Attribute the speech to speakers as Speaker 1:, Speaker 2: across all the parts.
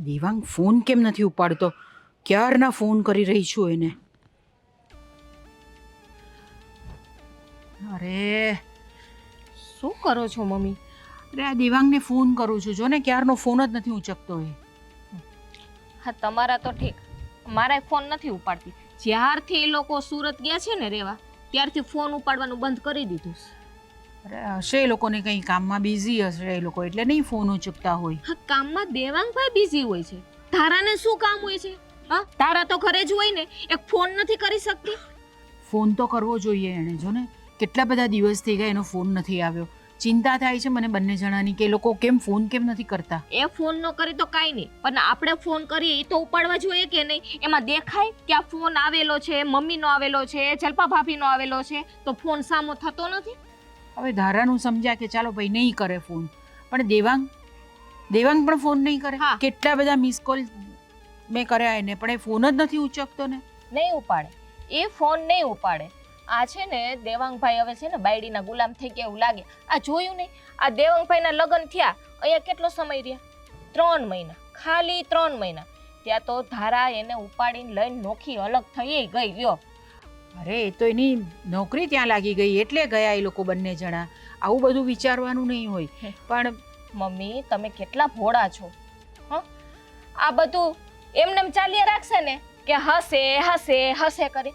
Speaker 1: Devang phone કેમ નથી ઉપાડતો? ક્યારના ફોન કરી રહી છું એને. અરે
Speaker 2: શું કરો છો મમ્મી?
Speaker 1: અરે આ દેવાંગને ફોન કરું છું, જો ને ક્યારનો ફોન જ નથી ઉચકતો એ.
Speaker 2: હા તમારા તો ઠીક, મારા ફોન નથી ઉપાડતી. જ્યારથી એ લોકો સુરત ગયા છે ને રેવા, ત્યારથી ફોન ઉપાડવાનું બંધ કરી દીધું છે.
Speaker 1: અરે હશે એ લોકોને કંઈ કામમાં બિઝી હશે એ લોકો, એટલે નહીં ફોન ઉચકતા હોય.
Speaker 2: હા કામમાં દેવાંગભાઈ બિઝી હોય છે, તારાને શું કામ હોય છે? હા તારા તો ઘરે જ હોય ને, એક ફોન નથી કરી શકતી?
Speaker 1: ફોન તો કરવો જોઈએ એણે, જો ને કેટલા બધા દિવસ થઈ ગયા એનો ફોન નથી આવ્યો. ચિંતા થાય છે મને બંને જણાની કે એ લોકો કેમ ફોન કેમ નથી કરતા.
Speaker 2: એ ફોન ન કરે તો કાંઈ નહીં, પણ આપણે ફોન કરીએ એ તો ઉપાડવા જોઈએ કે નહીં? એમાં દેખાય કે આ ફોન આવેલો છે, મમ્મીનો આવેલો છે, જલ્પા ભાભીનો આવેલો છે, તો ફોન સામો થતો નથી.
Speaker 1: હવે ધારાનું સમજ્યા કે ચાલો ભાઈ નહીં કરે ફોન, પણ દેવાંગ પણ ફોન નહીં કરે.
Speaker 2: હા.
Speaker 1: કેટલા બધા મિસ કોલ મેં કર્યા એને, પણ એ ફોન જ નથી ઉચકતો ને.
Speaker 2: નહીં ઉપાડે, એ ફોન નહીં ઉપાડે. આ છે ને દેવાંગભાઈ હવે છે ને બાયડીના ગુલામ થઈ ગયા એવું લાગે. આ જોયું નહીં, આ દેવાંગભાઈના લગ્ન થયા અહીંયા કેટલો સમય રહ્યા? 3 મહિના, ખાલી 3 મહિના. ત્યાં તો ધારા એને ઉપાડીને લઈને નોખી અલગ થઈ ગઈ લ્યો.
Speaker 1: અરે એ તો એની નોકરી ત્યાં લાગી ગઈ એટલે ગયા એ લોકો બંને જણા. આવું બધું વિચારવાનું નહીં હોય. પણ
Speaker 2: મમ્મી તમે કેટલા ભોળા છો. હ આ બધું એમને ચાલ્યા રાખશે ને કે હસે હસે હસે કરી,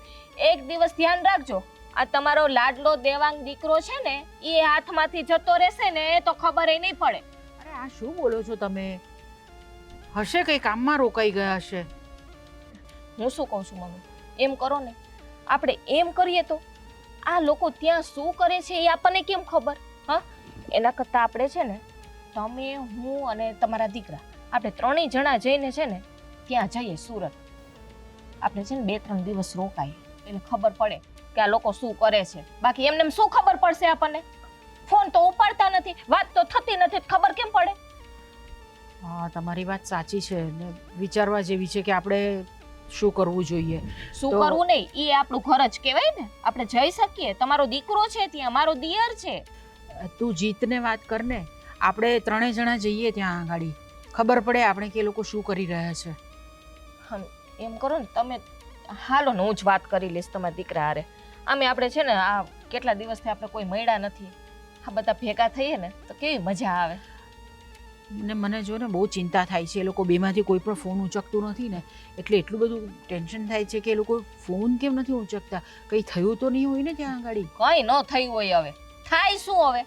Speaker 2: એક દિવસ ધ્યાન રાખજો, આ તમારો લાડલો દેવાંગ દીકરો છે ને એ હાથમાંથી જતો રહેશે ને તો ખબર એ નહીં પડે.
Speaker 1: અરે આ શું બોલો છો તમે? હશે કંઈ કામમાં રોકાઈ ગયા હશે.
Speaker 2: હું શું કહું છું મમ્મી, એમ કરો ને, આપણે એમ કરીએ તો આ લોકો ત્યાં શું કરે છે એ આપણને કેમ ખબર? હા એના કરતાં આપણે છે ને તમે, હું અને તમારા દીકરા, આપણે 3 જણા જઈને છે ને ત્યાં જઈએ સુરત. આપણે છે ને 2-3 દિવસ રોકાઈએ એટલે ખબર પડે કે આ લોકો શું કરે છે. બાકી એમને શું ખબર પડશે આપણને? ફોન તો ઉપાડતા નથી, વાત તો થતી નથી, ખબર કેમ પડે?
Speaker 1: હા તમારી વાત સાચી છે ને વિચારવા જેવી છે કે આપણે શું કરવું જોઈએ.
Speaker 2: શું
Speaker 1: તો-
Speaker 2: કરવું નહીં, એ આપણું ઘર જ કહેવાય ને, આપણે જઈ શકીએ. તમારો દીકરો છે ત્યાં, મારો દિયર છે.
Speaker 1: તું જીતને વાત કરને, આપણે 3 જણા જઈએ ત્યાં આગળ, ખબર પડે આપણે કે એ લોકો શું કરી રહ્યા છે.
Speaker 2: એમ કરો ને તમે, હાલો ને હું જ વાત કરી લઈશ તમારા દીકરા હારે. આમે આપણે છે ને આ કેટલા દિવસથી આપણે કોઈ મળ્યા નથી, આ બધા ભેગા થઈએ ને તો કેવી મજા આવે.
Speaker 1: ને મને જો ને બહુ ચિંતા થાય છે, એ લોકો બેમાંથી કોઈ પણ ફોન ઉચકતું નથી ને, એટલે એટલું બધું ટેન્શન થાય છે કે એ લોકો ફોન કેમ નથી ઉચકતા. કંઈ થયું તો નહીં હોય ને ત્યાં આગળ?
Speaker 2: કંઈ ન થયું હોય હવે થાય શું હવે?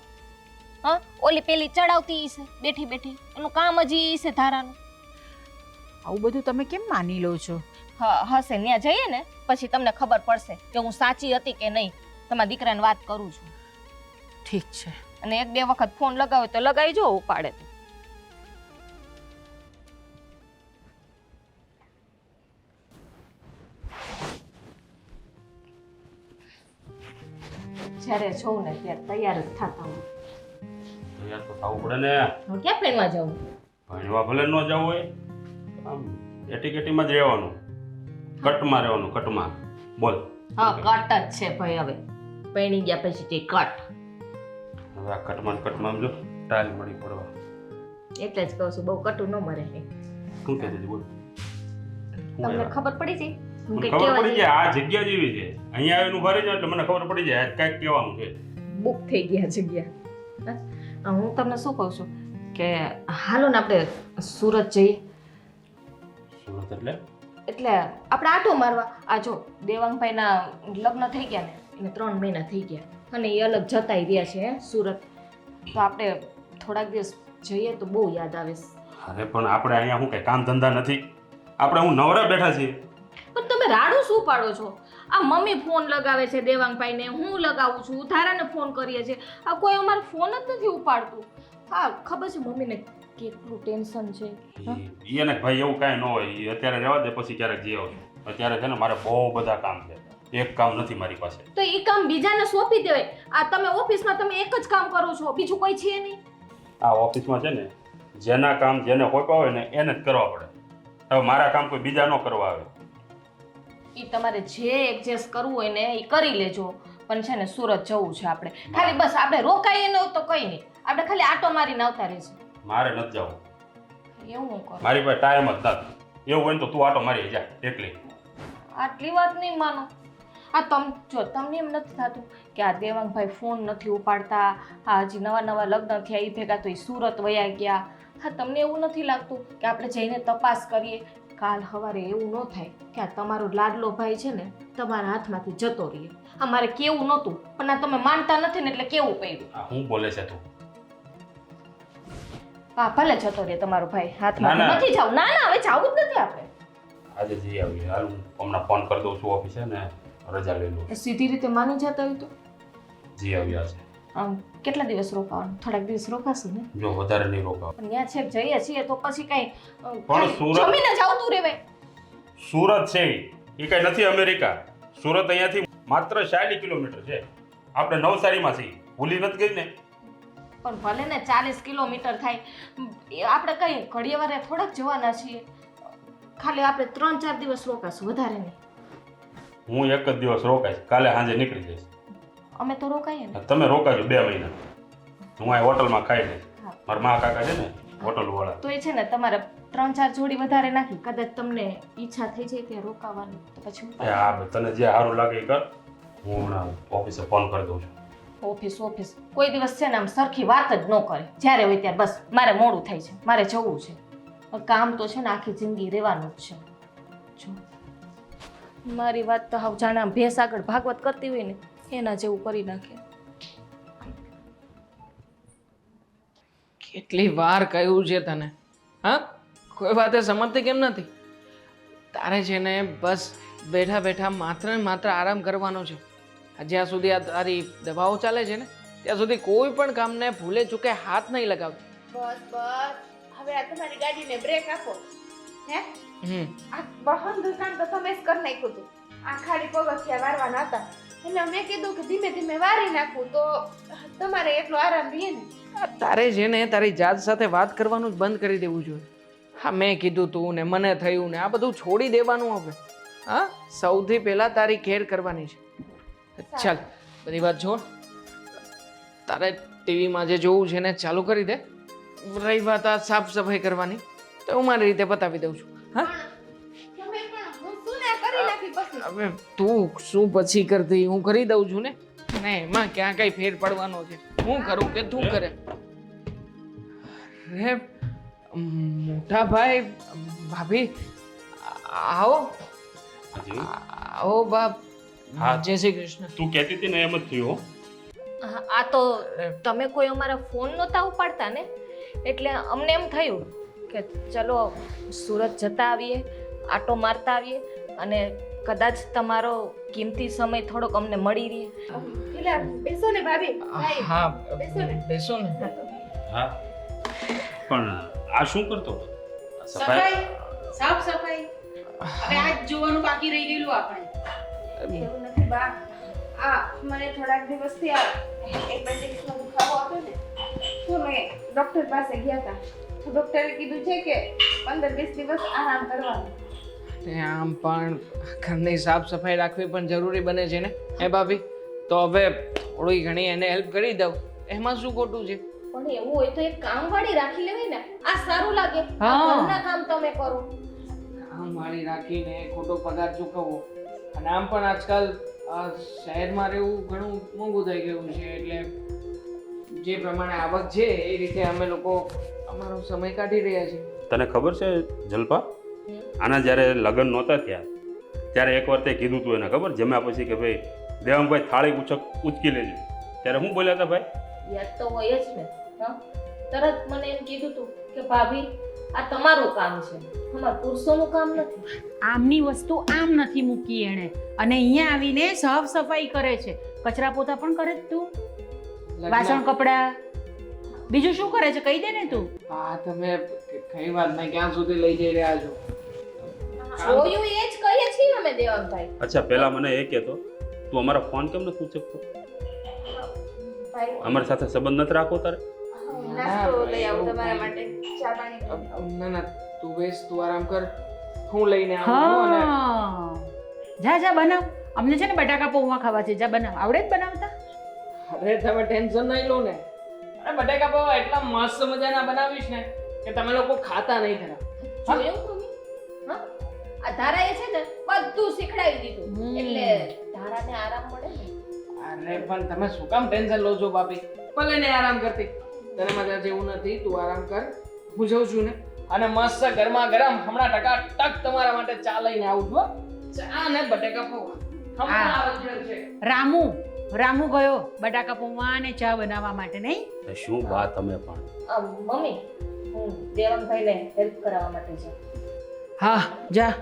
Speaker 2: હા ઓલી પેલી ચડાવતી છે બેઠી બેઠી, એનું કામ જ ઈ છે ધારાનું.
Speaker 1: આવું બધું તમે કેમ માની લો છો?
Speaker 2: હશે ત્યાં જઈએ ને પછી તમને ખબર પડશે કે હું સાચી હતી કે નહીં. તમારા દીકરાને વાત કરું છું,
Speaker 1: ઠીક છે.
Speaker 2: અને 1-2 વખત ફોન લગાવ્યો તો લગાવી જો, ઉપાડે તો. જ્યારે જોઉં ને ત્યારે તૈયાર જ થતા હું.
Speaker 3: તૈયાર તો થવું પડે ને.
Speaker 2: હું ક્યાં પેણવા જાઉં?
Speaker 3: ભણવા ભલે ન જવું હોય, આમ એટીકેટીમાં જ રહેવાનું, કટમાં રહેવાનું, કટમાં. બોલ.
Speaker 2: હા કટ જ છે ભાઈ, હવે પૈણી ગયા પછી તે કટ.
Speaker 3: હવે આ કટમાં જો ટાઈલ મળી પડવા.
Speaker 2: એટલે જ કહું છું બહુ કટું ન મરે.
Speaker 3: શું કહેતી હતી બોલ?
Speaker 2: તમને ખબર પડી છે હું
Speaker 3: મને
Speaker 2: કંઈક
Speaker 3: ખબર
Speaker 2: કહેવા
Speaker 3: પડી જાય આ જગ્યા જેવી છે, અહીંયા આવીને ઉભા રહી જાવ એટલે મને ખબર પડી જાય કાંઈક કહેવાનું છે.
Speaker 2: બુક થઈ ગયા જગ્યા. હું તમને શું કહું છું કે હાલો ને આપણે સુરત જઈએ.
Speaker 3: સુરત એટલે?
Speaker 2: એટલે આપણે આટો મારવા. આ જો દેવાંગભાઈના લગ્ન થઈ ગયા ને એને 3 મહિના થઈ ગયા અને એ અલગ જતાઈ રહ્યા છે સુરત. તો આપણે થોડાક દિવસ જઈએ તો બહુ યાદ આવે છે.
Speaker 3: અરે પણ આપણે અહીંયા શું કઈ કામ ધંધા નથી, આપણે હું નવરા બેઠા છીએ.
Speaker 2: પણ તમે રાડું શું પાડો છો? આ મમ્મી ફોન લગાવે છે દેવાંગભાઈને, હું લગાવું છું, ધારાને ફોન કરીએ છીએ, આ કોઈ અમારો ફોન જ નથી ઉપાડતું. હા ખબર છે મમ્મીને કેટલું ટેન્શન છે.
Speaker 3: એને ભાઈ એવું કાંઈ ન હોય, ઈ અત્યારે રહેવા દે, પછી ક્યારેક જઈ આવજો. અત્યારે છે ને મારે બહુ બધા કામ છે, એક કામ નથી મારી પાસે.
Speaker 2: તો એ કામ બીજાને સોંપી દેવાય. આ તમે ઓફિસમાં તમે એક જ કામ કરો છો, બીજું કોઈ છે નહીં.
Speaker 3: આ ઓફિસમાં છે ને જેના કામ જેને હોપ્યા હોય ને એને જ કરવા પડે. હવે મારા કામ કોઈ બીજા ન કરવા આવે.
Speaker 2: એ તમારે જે એડજસ્ટ કરવું હોય ને એ કરી લેજો, પણ છે ને સુરત જવું છે આપણે. ખાલી બસ આપણે રોકાઈએ ન તો કંઈ નહીં, આપણે ખાલી આટો મારીને આવતા રહીશું.
Speaker 3: મારે નથી જવું.
Speaker 2: એવું હું કરું
Speaker 3: મારી પાસે ટાઈમ જ નથી. એવું હોય ને તો તું આટો મારી જા એકલી.
Speaker 2: આટલી વાત નહીં માનો. તમને એમ નથી થતું કે આ દેવાંગભાઈ ફોન નથી ઉપાડતા, આ હજી નવા લગ્ન થયા એ ભેગા તો એ સુરત વયા ગયા. હા, તમને એવું નથી લાગતું કે આપણે જઈને તપાસ કરીએ? કાલ સવારે એવું ન થાય કે આ તમારો લાડલો ભાઈ છે ને તમારા હાથમાંથી જતો રહીએ. આ મારે કેવું નહોતું, પણ આ તમે માનતા નથી ને એટલે કેવું પડ્યું.
Speaker 3: આ હું બોલે છે તું?
Speaker 2: હા, ભલે જતો રહે તમારો ભાઈ
Speaker 3: ના,
Speaker 2: હાથમાંથી.
Speaker 3: ના.
Speaker 2: નથી જાવ. ના ના, હવે જાવું જ નથી આપણે.
Speaker 3: આજે જઈ આવી. હાલ હું હમણાં ફોન કરી દઉં છું ઓફિસે ને રજા લઈ લઉં.
Speaker 2: સીધી રીતે માની જતા હોય તો
Speaker 3: જી આવ્યા છે.
Speaker 2: કેટલા દિવસ રોકાવાનું? થોડાક દિવસ રોકાશું ને?
Speaker 3: જો વધારે નહીં રોકાવ.
Speaker 2: પણ ત્યાં છેક જઈએ છીએ તો પછી કઈ
Speaker 3: પણ સુરત-
Speaker 2: જમીને જ આવતું રહેવાય.
Speaker 3: સુરત છે એ કઈ નથી અમેરિકા. સુરત અહીંયાથી માત્ર 60 કિલોમીટર છે. આપણે નવસારીમાં છીએ. ભૂલી નથી ગઈ ને?
Speaker 2: પણ ભલે ને 40 કિલોમીટર થાય, આપણે કઈ ઘડીએ વારે થોડાક જવાના છીએ. ખાલી આપણે 3-4 દિવસ રોકાશું, વધારે નહીં.
Speaker 3: હું એક જ દિવસ રોકાઈશ. કાલે સાંજે નીકળી જઈશ.
Speaker 2: અમે તો રોકાઈએ ને.
Speaker 3: તમે રોકાજો 2 મહિના. હું આ હોટલમાં ખાઈ લઈશ.
Speaker 2: હા.
Speaker 3: મારા મા કાકા છે ને હોટલ વાળા.
Speaker 2: તો એ છે ને તમારે 3-4 જોડી વધારે નાખી, કદાચ તમને ઈચ્છા થઈ જાય ત્યાં રોકાવાની તો પછી
Speaker 3: એ હા, તને જે સારું લાગે એ કર. હું હમણાં ઓફિસે ફોન કરી દઉં છું.
Speaker 2: ઓફિસ કોઈ દિવસ છે ને આમ સરખી વાત જ ન કરે. જ્યારે હોય ત્યારે બસ મારે મોડું થાય છે, મારે જવું છે. કામ તો છે ને આખી જિંદગી રહેવાનું જ છે. જો મારી વાત તો હાવ જાણે આમ ભેંસ આગળ ભાગવત કરતી હોય ને એના જેવું કરી નાખે.
Speaker 4: કેટલી વાર કહ્યું છે તને? હા, કોઈ વાતે સમજતી કેમ નથી? તારે છે ને બસ બેઠા બેઠા માત્ર ને માત્ર આરામ કરવાનો છે. જ્યાં સુધી આ તારી દવાઓ ચાલે છે ને ત્યાં સુધી કોઈ પણ કામને ભૂલે ચૂકે હાથ નહીં લગાવતો.
Speaker 5: બસ હવે આ તમારી ગાડીને બ્રેક આપો. હે આ બહન દુકાન તો તમે જ કરી નાખ્યું હતું. આ ખાલી પગથિયા વારવાના હતા એટલે મેં કીધું કે ધીમે ધીમે વારી નાખું તો તમારે એટલો આરામ રહે ને.
Speaker 4: તારે છે ને તારી જાત સાથે વાત કરવાનું જ બંધ કરી દેવું જોઈએ. હા, મેં કીધું તું ને મને થયું ને આ બધું છોડી દેવાનું હવે. હા, સૌથી પહેલા તારી કેર કરવાની છે. ચાલ, બધી વાત છોડ. તારે ટીવીમાં જે જોવું છે ને ચાલુ કરી દે. રહી વાત આ સાફ સફાઈ કરવાની તો હું મારી રીતે બતાવી દઉં છું. હા,
Speaker 5: તમે પણ હું શું ના કરી નાખી પછી.
Speaker 4: હવે તું શું પછી કરતી હું કરી દઉં છું ને. એમાં ક્યાં કઈ ફેર પડવાનો છે? હું કરું કે તું કરે? રે મોટા ભાઈ, ભાભી, આવો
Speaker 3: હાજી.
Speaker 4: આવો બાપ.
Speaker 3: હા.
Speaker 4: જય શ્રી કૃષ્ણ.
Speaker 3: તું કહેતી હતી ને એમ જ થયું હો.
Speaker 2: આ તો તમે કોઈ અમારા ફોન નહોતા ઉપાડતા ને એટલે અમને એમ થયું કે ચલો સુરત જતા આવીએ, આટો મારતા આવીએ અને કદાચ તમારો કિંમતી સમય થોડોક અમને મળી રહે.
Speaker 5: પેલા બેસો ને ભાભી. ભાઈ,
Speaker 4: હા,
Speaker 5: બેસો ને.
Speaker 4: બેસો ને.
Speaker 3: હા, પણ આ શું કરતો હતો? આ સફાઈ?
Speaker 1: સાફ સફાઈ હવે આજ જોવાનું બાકી રહી ગયેલું આપણે.
Speaker 5: એવું નથી બા. આ મને થોડાક દિવસથી આ એપેન્ડિક્સનો દુખાવો હતો ને તો મેં ડૉક્ટર પાસે ગયા હતા. તો ડૉક્ટરે કીધું છે કે 15-20 દિવસ આરામ કરવાનો.
Speaker 4: ને આમ પણ ઘરની સાફ સફાઈ રાખવી પણ જરૂરી બને છે ને હે ભાભી? તો હવે થોડી ઘણી એને હેલ્પ કરી દઉં, એમાં શું ખોટું છે?
Speaker 2: પણ એવું હોય તો એક કામવાળી રાખી લેવાય ને. આ સારું લાગે. આ
Speaker 4: હા.
Speaker 2: ઘરના કામ તમે કરો.
Speaker 4: આમ વાળી રાખીને ખોટો પગાર ચૂકવવો અને આમ પણ આજકાલ આ શહેરમાં રહેવું ઘણું મોંઘું થઈ ગયું છે એટલે જે પ્રમાણે આવક છે એ રીતે અમે લોકો અમારો સમય કાઢી રહ્યા છીએ.
Speaker 3: તને ખબર છે જલ્પા, આના જ્યારે લગ્ન નહોતા થયા ત્યારે એકવાર તે કીધું તું એને ખબર જમ્યા પછી કે ભાઈ દેવાંગભાઈ થાળી ઉચકી લેજો. ત્યારે હું બોલ્યા હતા ભાઈ?
Speaker 2: યાદ તો હોય જ ને. હા, તરત મને એમ કીધું તું કે ભાભી આ તમારું કામ છે, અમારા પુરુષોનું કામ નથી.
Speaker 1: આમની વસ્તુ આમ નથી મૂકી એણે અને અહીંયા આવીને સાફ સફાઈ કરે છે. કચરા પોતા પણ કરે જ તું, વાસણ કપડા, બીજું શું કરે છે કહી દે ને તું.
Speaker 4: હા, તમે કઈ વાત નહીં ક્યાં સુધી લઈ જઈ રહ્યા છો?
Speaker 2: જોયું એ જ કહીએ છીએ અમે દેવાંગભાઈ.
Speaker 3: અચ્છા, પહેલા મને એ કહેતો તું અમારા ફોન કેમ નથી ઉચકતો?
Speaker 5: ભાઈ
Speaker 3: અમારી સાથે સંબંધ નથી રાખવો તારે?
Speaker 5: નાસ્તો લઈ આવું તમારા માટે. ચા પાણી.
Speaker 4: ના ના, તું બેસ, તું આરામ કર, હું લઈને આવું અને
Speaker 1: હા, જા જા બનાવ. અમને છે ને બટાકા પૌવા ખાવા છે, જા બનાવ. આવડે જ બનાવતા?
Speaker 4: અરે તમે ટેન્શન નહીં લો ને. અરે બટાકા પૌવા એટલા મસ્ત મજાના બનાવીશ ને કે તમે લોકો ખાતા નહીં ખરા. હા?
Speaker 2: જોયું મમ્મી? હા? આ ધારાએ છે ને બધું શીખડાવી દીધું એટલે ધારાને આરામ મળે ને.
Speaker 4: અરે પણ તમે શું કામ ટેન્શન લો છો ભાભી? ભલે ને આરામ કરતી, તને મજા જેવું નથી, તું આરામ કર, હું જઉં છું ને. અને મસ્ત ગરમા ગરમ હમણાં ટકાટક તમારા માટે ચા લઈને આવું છું હો. ચા ને બટેકા પૌવા હમણાં આવજો છે.
Speaker 1: રામુ ગયો બટાકા પૌવા અને ચા બનાવવા માટે, નહીં?
Speaker 3: તો શું બા તમે પણ
Speaker 2: મમ્મી હું દેવાંગભાઈને હેલ્પ કરાવવા માટે છે.
Speaker 1: હા જા,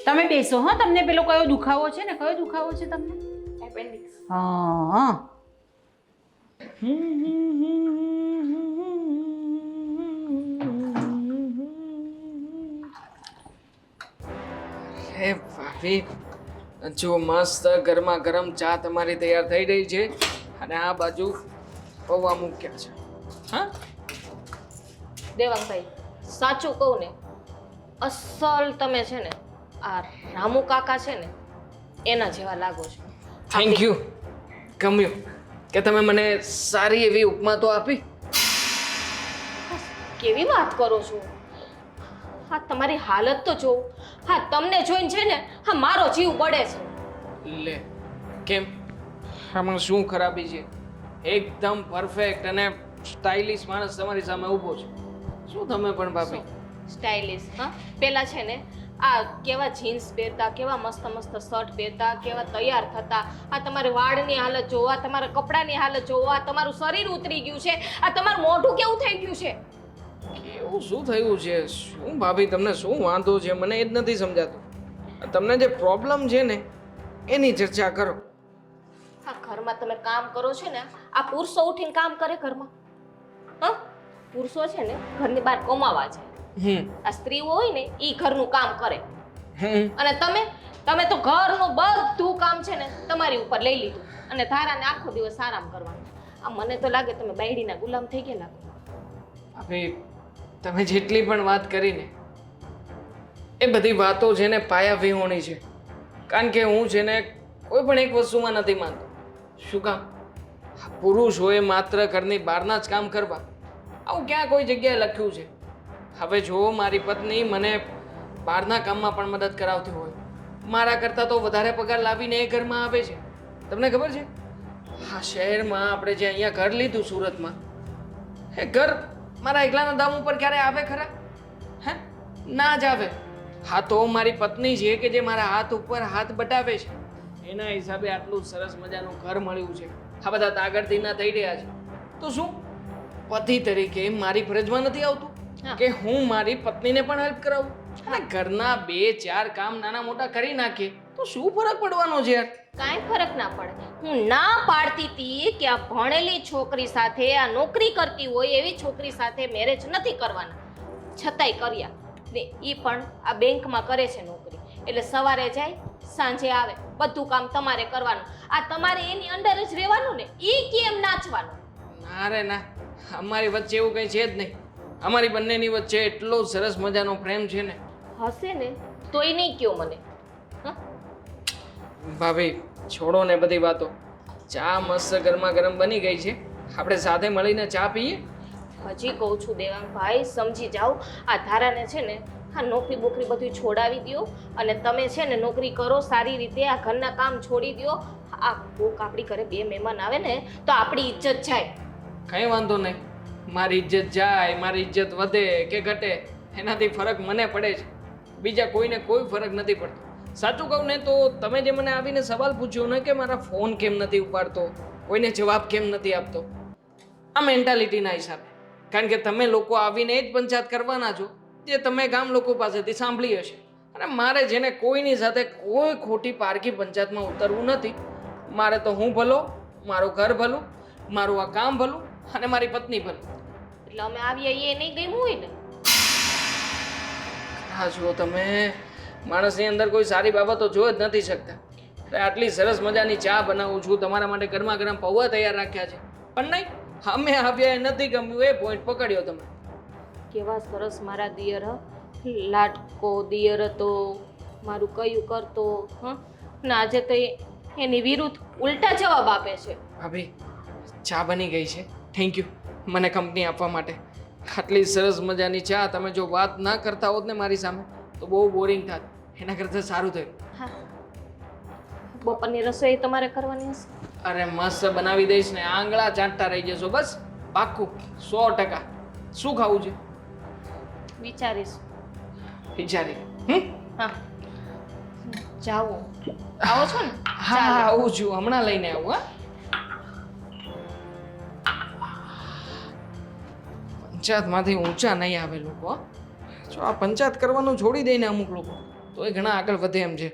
Speaker 1: તમે બેસો. હા, તમને પેલો કયો દુખાવો છે ને? કયો દુખાવો છે તમને?
Speaker 5: એપેન્ડિક્સ.
Speaker 1: હા.
Speaker 4: હે ભાભી, જો મસ્ત ગરમા ગરમ ચા તમારી તૈયાર થઈ રહી છે અને આ બાજુ પૌવા મૂક્યા છે. હા,
Speaker 2: દેવાંગભાઈ સાચું કહું ને, અસલ તમે છે ને આ રામુ કાકા છે ને એના જેવા લાગો છો.
Speaker 4: Thank you. ગમ્યું કે તમે મને સારી એવી ઉપમા તો આપી.
Speaker 2: કેવી વાત કરો છો? હા, તમારી હાલત તો જોઉં. હા, તમને જોઈને છે ને હા મારો જીવ બળે છે.
Speaker 4: લે, કેમ? આમાં શું ખરાબી છે? એકદમ પરફેક્ટ અને સ્ટાઇલિશ માણસ તમારી સામે ઊભો છે. શું તમે પણ ભાભી?
Speaker 2: સ્ટાઇલિશ? હા, પેલા છે ને આ કેવા જીન્સ પહેરતા, કેવા મસ્ત મસ્ત શર્ટ પહેરતા, કેવા તૈયાર થતા. આ તમારી વાળની હાલત જોવો, આ તમારા કપડાની હાલત જોવો, આ તમારું શરીર ઉતરી ગયું છે, આ તમારું મોઢું કેવું થઈ ગયું છે.
Speaker 4: એવું શું થયું છે? શું ભાભી, તમને શું વાંધો છે? મને એ જ નથી સમજાતું. તમને જે પ્રોબ્લેમ છે ને એની ચર્ચા કરો.
Speaker 2: આ ઘરમાં તમે કામ કરો છો ને, આ પુરુષો ઉઠીને કામ કરે ઘરમાં? હા, પુરુષો છે ને ઘરની બહાર કમાવા જાય, આ સ્ત્રીઓ હોય ને ઈ ઘરનું કામ કરે. અને તમે તો ઘરનું બધું કામ છે ને તમારી ઉપર લઈ લીધું અને ધારાને આખો દિવસ આરામ કરવાનો. આ મને તો લાગે તમે બાયડીના ગુલામ થઈ ગયા લાગો.
Speaker 4: ભાભી, તમે જેટલી પણ વાત કરીને એ બધી વાતો છે ને પાયા વિહોણી છે. કારણ કે હું છે ને કોઈ પણ એક વસ્તુમાં નથી માનતો. શું કામ? પુરુષોએ માત્ર ઘરની બહારના જ કામ કરવા, આવું ક્યાં કોઈ જગ્યાએ લખ્યું છે? હવે જો મારી પત્ની મને બહારના કામમાં પણ મદદ કરાવતી હોય, મારા કરતાં તો વધારે પગાર લાવીને એ ઘરમાં આવે છે. તમને ખબર છે? હા, શહેરમાં આપણે જે અહીંયા ઘર લીધું સુરતમાં, એ ઘર મારા એકલાના દામ ઉપર ક્યારે આવે ખરા? હે, ના જ આવે. હા, તો મારી પત્ની છે કે જે મારા હાથ ઉપર હાથ બટાવે છે, એના હિસાબે આટલું સરસ મજાનું ઘર મળ્યું છે. આ બધા તાગડથી ના થઈ રહ્યા છે. તો શું પતિ તરીકે મારી ફરજમાં નથી આવતું કે હું મારી પત્નીને પણ હેલ્પ કરાવું? અને ઘરના 2-4 કામ નાના મોટા કરી નાખીએ તો શું ફરક પડવાનો છે યાર?
Speaker 2: કાંઈ ફરક ના પડે. હું ના પાડતી હતી કે આ ભણેલી છોકરી સાથે, આ નોકરી કરતી હોય એવી છોકરી સાથે મેરેજ નથી કરવાના, છતાંય કર્યા. ને એ પણ આ બેંકમાં કરે છે નોકરી, એટલે સવારે જાય સાંજે આવે, બધું કામ તમારે કરવાનું. આ તમારે એની અંડર જ રહેવાનું ને, એ કેમ નાચવાનું?
Speaker 4: ના રે ના, અમારી વચ્ચે એવું કંઈ છે જ નહીં. અમારી બંનેની વચ્ચે એટલો સરસ મજાનો પ્રેમ છે ને.
Speaker 2: હશે ને તોય નહીં કયો મને.
Speaker 4: ભાભી, છોડો ને બધી વાતો. ચા મસ્ત ગરમા ગરમ બની ગઈ છે, આપણે સાથે મળીને ચા પીએ.
Speaker 2: હજી કહું છું દેવાંગભાઈ, સમજી જાઓ. આ ધારાને છે ને આ નોકરી બોકરી બધું છોડાવી દો અને તમે છે ને નોકરી કરો સારી રીતે, આ ઘરના કામ છોડી દો. આ કોક આપણી ઘરે 2 મહેમાન આવે ને તો આપણી ઇજ્જત જાય.
Speaker 4: કંઈ વાંધો નહીં, મારી ઇજ્જત જાય, મારી ઇજ્જત વધે કે ઘટે એનાથી ફરક મને પડે છે, બીજા કોઈને કોઈ ફરક નથી પડતો. સાચું કહું ને તો તમે જે મને આવીને સવાલ પૂછ્યો ને કે મારા ફોન કેમ નથી ઉપાડતો, કોઈને જવાબ કેમ નથી આપતો, આ મેન્ટાલિટીના હિસાબે. કારણ કે તમે લોકો આવીને એ જ પંચાયત કરવાના છો જે તમે ગામ લોકો પાસેથી સાંભળી હશે. અને મારે જેને કોઈની સાથે કોઈ ખોટી પારકી પંચાયતમાં ઉતરવું નથી. મારે તો હું ભલો, મારું ઘર ભલું, મારું આ કામ ભલું અને મારી પત્ની ભલું.
Speaker 2: એટલે અમે આવીએ એ નહીં ગયું હોય ને?
Speaker 4: હા, જુઓ તમે માણસની અંદર કોઈ સારી બાબતો જોઈ જ નથી શકતા. આટલી સરસ મજાની ચા બનાવું છું, તમારા માટે ગરમા ગરમ પૌવા તૈયાર રાખ્યા છે, પણ નહીં, અમે આવ્યા એ નથી ગમ્યું, એ પોઈન્ટ પકડ્યો તમે.
Speaker 2: કેવા સરસ મારા દિયર, લાડકો દિયર હતો, મારું કયું કરતો. ને આજે તો એની વિરુદ્ધ ઉલટા જવાબ આપે છે.
Speaker 4: ભાભી, ચા બની ગઈ છે. થેન્ક યુ મને કંપની આપવા માટે. આટલી સરસ મજાની ચા તમે જો વાત ના કરતા હોત ને મારી સામે તો બહુ બોરિંગ થાત. એના કરતાં સારું થયું.
Speaker 2: હા, બપોરની રસોઈ તમારે કરવાની હશે.
Speaker 4: અરે મસ્ત બનાવી દઈશ ને, આંગળા ચાટતા રહી જશો બસ. પાક્કું 100%. શું ખાવું છે
Speaker 2: વિચારીશ.
Speaker 4: વિચારી?
Speaker 2: હા, જાઓ. આવો છો ને?
Speaker 4: હા હા આવું છું, હમણાં લઈને આવું. હા, પંચાયતમાંથી ઊંચા નહીં આવે લોકો. હો. જો આ પંચાયત કરવાનું છોડી દે ને અમુક લોકો તો એ ઘણા આગળ વધે એમ છે.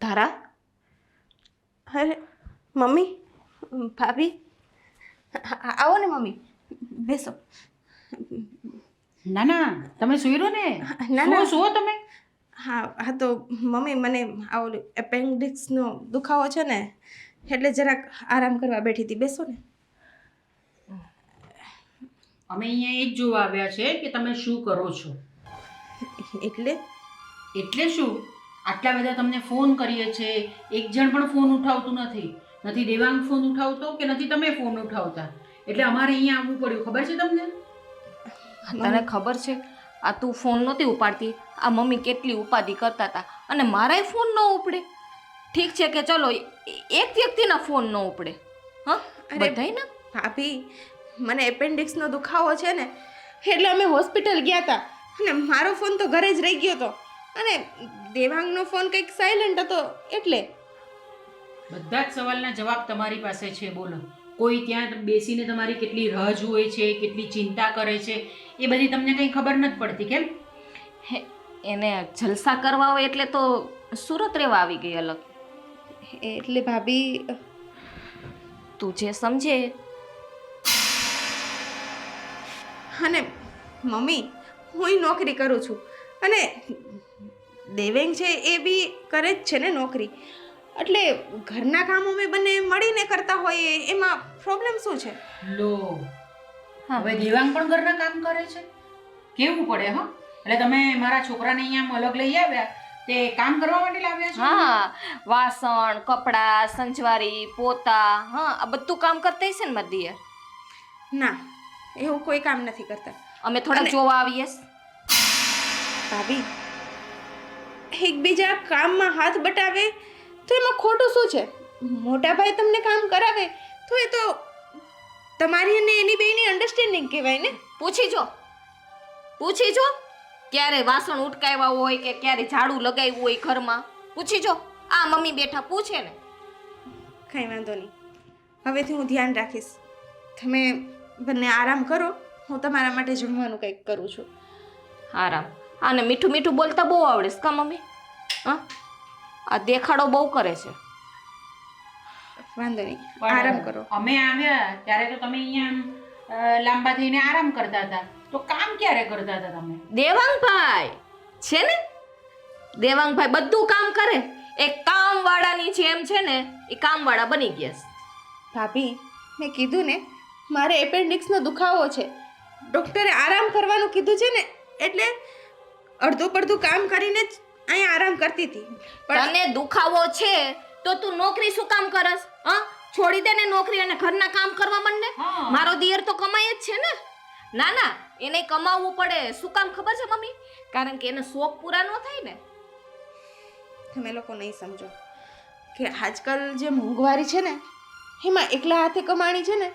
Speaker 2: ધારા,
Speaker 5: અરે મમ્મી, ભાભી, આવો ને મમ્મી, બેસો.
Speaker 1: ના ના, તમે સુઈ રહો ને.
Speaker 5: ના, ના.
Speaker 1: સુવો તમે.
Speaker 5: હા હા તો મમ્મી મને આ ઓલું એપેન્ડિક્સનો દુખાવો છે ને એટલે જરાક આરામ કરવા બેઠી હતી. બેસો ને.
Speaker 1: અમે અહીંયા એ જ જોવા આવ્યા છે કે તમે શું કરો છો.
Speaker 5: એટલે
Speaker 1: એટલે શું, આટલા બધા તમને ફોન કરીએ છે, એક જણ પણ ફોન ઉઠાવતું નથી. નથી દેવાંગ ફોન ઉઠાવતો કે નથી તમે ફોન ઉઠાવતા, એટલે અમારે અહીંયા આવવું પડ્યું. ખબર છે તમને?
Speaker 2: તને ખબર છે આ તું ફોન નહોતી ઉપાડતી, આ મમ્મી કેટલી ઉપાધિ કરતા હતા અને મારાય ફોન ન ઉપડે. ઠીક છે કે ચલો એક વ્યક્તિના ફોન ન ઉપડે, હા બધાય ને.
Speaker 5: ભાભી, મને એપેન્ડિક્સનો દુખાવો છે ને એટલે અમે હોસ્પિટલ ગયા હતા અને મારો ફોન તો ઘરે જ રહી ગયો હતો અને દેવાંગનો ફોન કંઈક સાયલન્ટ હતો એટલે.
Speaker 1: બધા જ સવાલના જવાબ તમારી પાસે છે. બોલો, કોઈ ત્યાં બેસીને તમારી કેટલી રાહ જુએ છે, કેટલી ચિંતા કરે છે, એ બધી તમને કંઈ ખબર નથી પડતી કેમ?
Speaker 2: એને જલસા કરવા હોય એટલે તો સુરત રહેવા આવી ગઈ અલગ.
Speaker 5: એટલે ભાભી,
Speaker 2: તું જે સમજે.
Speaker 5: અને મમ્મી, હું નોકરી કરું છું અને દેવેંગ છે એ બી કરે જ છે ને નોકરી, એટલે ઘરના કામ અમે બંને મળીને કરતા હોઈએ, એમાં પ્રોબ્લેમ શું છે?
Speaker 1: લો, હવે દેવાંગ પણ ઘરના કામ કરે છે. કેવું પડે હા. એટલે તમે મારા છોકરાને અહીંયા અલગ લઈ આવ્યા તે કામ કરવા માટે લાવ્યા છો?
Speaker 2: હા, વાસણ, કપડાં, સંજવારી, પોતા, હા આ બધું કામ કરતા હશે ને મારી દિયર?
Speaker 5: ના, એવું કોઈ કામ નથી કરતા.
Speaker 2: અમે થોડા જોવા આવીએ.
Speaker 5: ભાભી, એકબીજા કામમાં હાથ બટાવે તો એમાં ખોટું શું છે? મોટા ભાઈ તમને કામ કરાવે તો એ તો તમારી અને એની બેની અન્ડરસ્ટેન્ડિંગ કહેવાય ને.
Speaker 2: પૂછી જો ક્યારે વાસણ ઉટકાવ્યા હોય કે ક્યારે ઝાડુ લગાવ્યું હોય ઘરમાં, પૂછી જો. આ મમ્મી બેઠા પૂછે ને.
Speaker 5: કંઈ વાંધો નહીં, હવેથી હું ધ્યાન રાખીશ. તમે બંને આરામ કરો, હું તમારા માટે જમવાનું કંઈક કરું છું.
Speaker 2: આરામ? આને મીઠું મીઠું બોલતા બહુ આવડે છે કા મમ્મી? હા, આ દેખાડો બહુ કરે છે.
Speaker 5: વાંધો નહીં,
Speaker 1: પણ
Speaker 5: આરામ કરો.
Speaker 1: અમે આવ્યા ત્યારે તો તમે અહીંયા લાંબા થઈને આરામ કરતા હતા, તો કામ ક્યારે કરતા હતા તમે?
Speaker 2: દેવાંગભાઈ છે ને, દેવાંગભાઈ બધું કામ કરે. એક કામવાળાની જેમ છે ને, એ કામવાળા બની ગયા છે.
Speaker 5: ભાભી, મેં કીધું ને મારે એપેન્ડિક્સનો દુખાવો છે, ડૉક્ટરે આરામ કરવાનું કીધું છે ને એટલે અડધું પડધું કામ કરીને જ અહીંયા આરામ કરતી હતી.
Speaker 2: તને દુખાવો છે તો તું નોકરી શું કામ કરસ? હા, છોડી દે ને નોકરી અને ઘરના કામ કરવા માંડ ને.
Speaker 1: હા.
Speaker 2: મારો દિયર તો કમાય જ છે ને. ના ના, એને કમાવવું પડે. શું કામ ખબર છે મમ્મી? કારણ કે એને શોખ પૂરા ન થાય ને.
Speaker 5: તમે લોકો નહીં સમજો કે આજકાલ જે મોંઘવારી છે ને એમાં એકલા હાથે કમાણી છે ને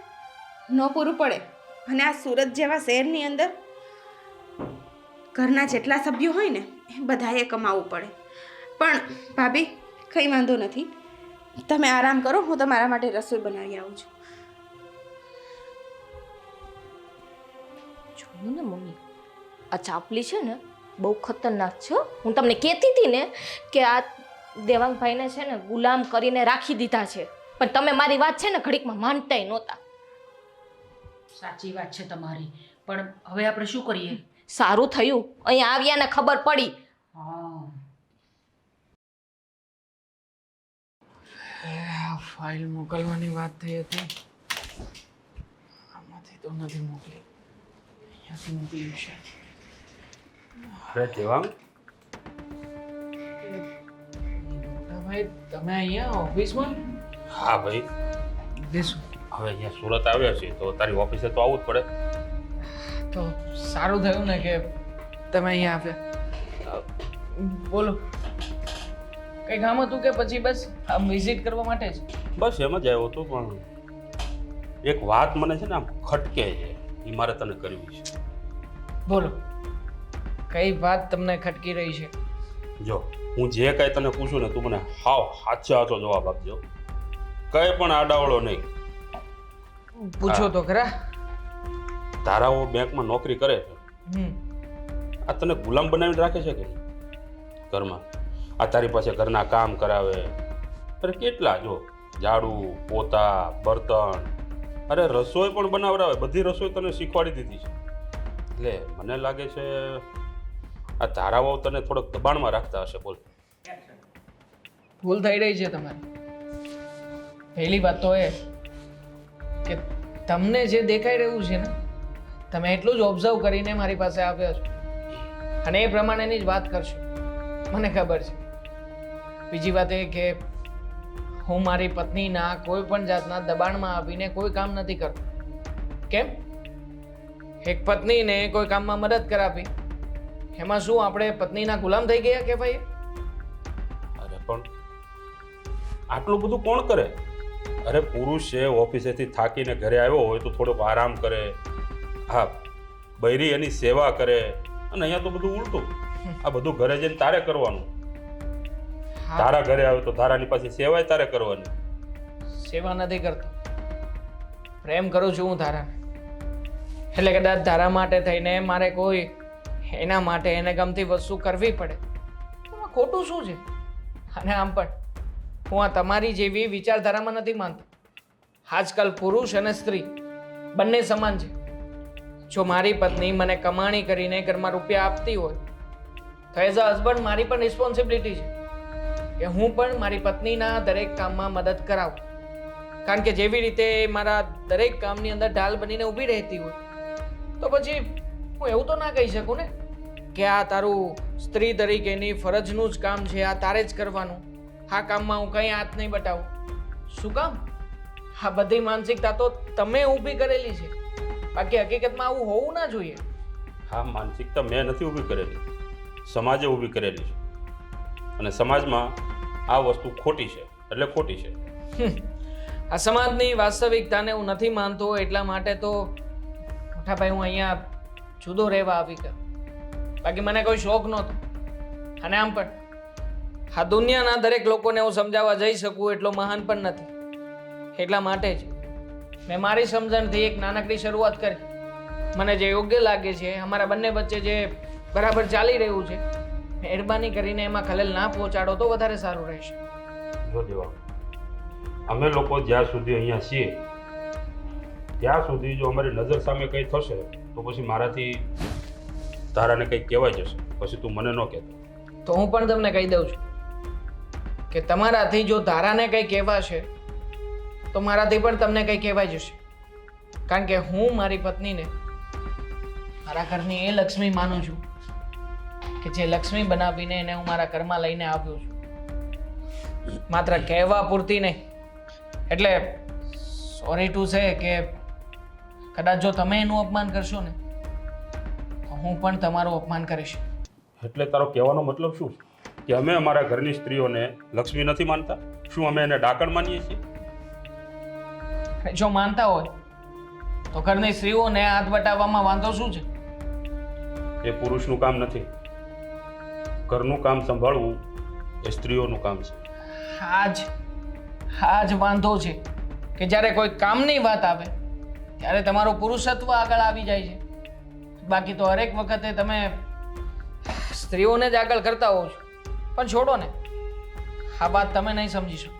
Speaker 5: ન પૂરું પડે. અને આ સુરત જેવા શહેરની અંદર ઘરના જેટલા સભ્યો હોય ને એ બધાએ કમાવવું પડે. પણ ભાભી, કંઈ વાંધો નથી, તમે આરામ કરો, હું તમારા માટે રસોઈ બનાવી આવું છું.
Speaker 2: જોયું ને મમ્મી, આ ચાપલી છે ને બહુ ખતરનાક છે. હું તમને કહેતી હતી ને કે આ દેવાંગભાઈને છે ને ગુલામ કરીને રાખી દીધા છે, પણ તમે મારી વાત છે ને ઘડીકમાં માનતાય નહોતા.
Speaker 1: સાચી વાત છે તમારી, પણ હવે આપણે શું કરીએ?
Speaker 2: સારું થયું અહીંયા આવ્યા ને ખબર પડી.
Speaker 1: હા,
Speaker 4: ફાઇલ મોકલવાની વાત થઈ હતી, આમાંથી તો નથી મોકલી, અહીંયાથી મોકલ્યું છે.
Speaker 3: અરે દેવાંગ,
Speaker 4: ભાઈ તમે અહીંયા ઓફિસમાં
Speaker 3: હા ભાઈ,
Speaker 4: બેસો.
Speaker 3: હવે અહીંયા સુરત આવ્યા છીએ તો તારી ઓફિસે તો આવવું જ પડે.
Speaker 4: તો સારું થયું ને કે તમે અહીંયા આવ્યા. બોલો, કઈ કામ હતું કે પછી બસ આમ વિઝિટ કરવા માટે જ?
Speaker 3: બસ એમ જ આવ્યો હતો, પણ એક વાત મને છે ને આમ ખટકે છે, એ મારે તને કરવી છે.
Speaker 4: બોલો, કઈ વાત તમને ખટકી રહી છે?
Speaker 3: જો હું જે કાંઈ તને પૂછું ને તું મને હાવ સાચો જવાબ આપજો, કંઈ પણ આડાવડો નહીં.
Speaker 4: પૂછો તો ખરા.
Speaker 3: તારાઓ બેંકમાં નોકરી કરે છે,
Speaker 4: હમ
Speaker 3: આ તને ગુલામ બનાવીને રાખે છે કે નહીં ઘરમાં? આ તારી પાસે ઘરના કામ કરાવે, અરે કેટલા, જો ઝાડુ પોતા બર્તન, અરે રસોઈ પણ બનાવડાવે, બધી રસોઈ તને શીખવાડી દીધી છે. એટલે મને લાગે છે આ તારાઓ તને થોડોક દબાણમાં રાખતા હશે. બોલ.
Speaker 4: ભૂલ થઈ રહી છે તમારી. પહેલી વાત તો એ કે તમને જે દેખાઈ રહ્યું છે ને, તમે એટલું જ ઓબ્ઝર્વ કરીને મારી પાસે આવ્યા છો અને એ પ્રમાણેની જ વાત કરશો, મને ખબર છે. બીજી વાત એ કે હું મારી પત્નીના કોઈ પણ જાતના દબાણમાં આવીને કોઈ કામ નથી કરતો. કેમ? એક પત્નીને કોઈ કામમાં મદદ કરાવી, એમાં શું આપણે પત્નીના ગુલામ થઈ ગયા કે ભાઈ?
Speaker 3: અરે પણ આટલું બધું કોણ કરે? અરે પુરુષ છે, ઓફિસેથી થાકીને ઘરે આવ્યો હોય તો થોડોક આરામ કરે, હા બૈરી એની સેવા કરે. અને અહીંયા તો બધું ઉલટું, આ બધું ઘરે જઈને તારે કરવાનું. તારા ઘરે આવે તો તારાની પાસે સેવાય તારે કરવાની.
Speaker 4: સેવા નથી કરતો, પ્રેમ કરું છું હું તારાને. એટલે કદાચ તારા માટે થઈને મારે કોઈ એના માટે એને ગમતી વસ્તુ કરવી પડે, એમાં ખોટું શું છે? અને આમ પણ હું આ તમારી જેવી વિચારધારામાં નથી માનતો. આજકાલ પુરુષ અને સ્ત્રી બંને સમાન છે. જો મારી પત્ની મને કમાણી કરીને ઘરમાં રૂપિયા આપતી હોય તો એઝ અ હસબન્ડ મારી પણ રિસ્પોન્સિબિલિટી છે કે હું પણ મારી પત્નીના દરેક કામમાં મદદ કરાવું. કારણ કે જેવી રીતે મારા દરેક કામની અંદર ઢાલ બનીને ઊભી રહેતી હોય તો પછી હું એવું તો ના કહી શકું ને કે આ તારું સ્ત્રી તરીકેની ફરજનું જ કામ છે, આ તારે જ કરવાનું, આ કામમાં હું કંઈ હાથ નહીં બતાવું. શું કામ? આ બધી માનસિકતા તો તમે ઊભી કરેલી છે, બાકી હકીકતમાં આવું હોવું ના જોઈએ.
Speaker 3: હા, માનસિકતા મેં નથી ઊભી કરેલી, સમાજે ઊભી કરેલી છે. અને સમાજમાં આ વસ્તુ ખોટી છે એટલે ખોટી છે.
Speaker 4: આ સમાજની વાસ્તવિકતાને હું નથી માનતો, એટલા માટે તો મોટા ભાઈ હું અહીંયા જુદો રહેવા આવી ગયો. બાકી મને કોઈ શોખ નહોતો. અને આમ પણ આ દુનિયાના દરેક લોકોને હું સમજાવવા જઈ શકું એટલો મહાન પણ નથી. એટલા માટે જ મેં મારી સમજણથી એક નાનકડી શરૂઆત કરી. મને જે યોગ્ય લાગે છે, અમારા બંને વચ્ચે જે બરાબર ચાલી રહ્યું છે, મહેરબાની કરીને એમાં ખલેલ ના પહોંચાડો તો વધારે સારું રહેશે.
Speaker 3: જો દેવા, અમે લોકો જ્યાં સુધી અહીંયા છીએ ત્યાં સુધી જો અમારી નજર સામે કંઈ થશે તો પછી મારાથી તારાને કંઈ કહેવાય જશે, પછી તું મને ન કહેતો.
Speaker 4: તો હું પણ તમને કહી દઉં છું કે તમારાથી જો ધારાને કંઈ કહેવાશે તો મારાથી પણ તમને કંઈ કહેવાય જશે. કારણ કે હું મારી પત્નીને મારા ઘરની એ લક્ષ્મી માનું છું કે જે લક્ષ્મી બનાવીને એને હું મારા ઘરમાં લઈને આવ્યો છું, માત્ર કહેવા પૂરતી નહીં. એટલે સોરી ટુ સે કે કદાચ જો તમે એનું અપમાન કરશો ને તો હું પણ તમારું અપમાન કરીશ.
Speaker 3: એટલે તારો કહેવાનો મતલબ શું? કે અમે અમારા ઘરની સ્ત્રીઓને લક્ષ્મી નથી માનતા? શું અમે એને ડાકણ માનીએ છીએ?
Speaker 4: જો માનતા હોય તો ઘરની સ્ત્રીઓને હાથ બટાવવામાં વાંધો શું છે?
Speaker 3: એ પુરુષનું કામ નથી. ઘરનું કામ સંભાળવું એ સ્ત્રીઓનું કામ છે.
Speaker 4: આ જ વાંધો છે કે જ્યારે કોઈ કામની વાત આવે ત્યારે તમારું પુરુષત્વ આગળ આવી જાય છે. બાકી તો હરેક વખતે તમે સ્ત્રીઓને જ આગળ કરતા હોવ છો. પણ છોડો ને, આ વાત તમે નહીં સમજી શકો.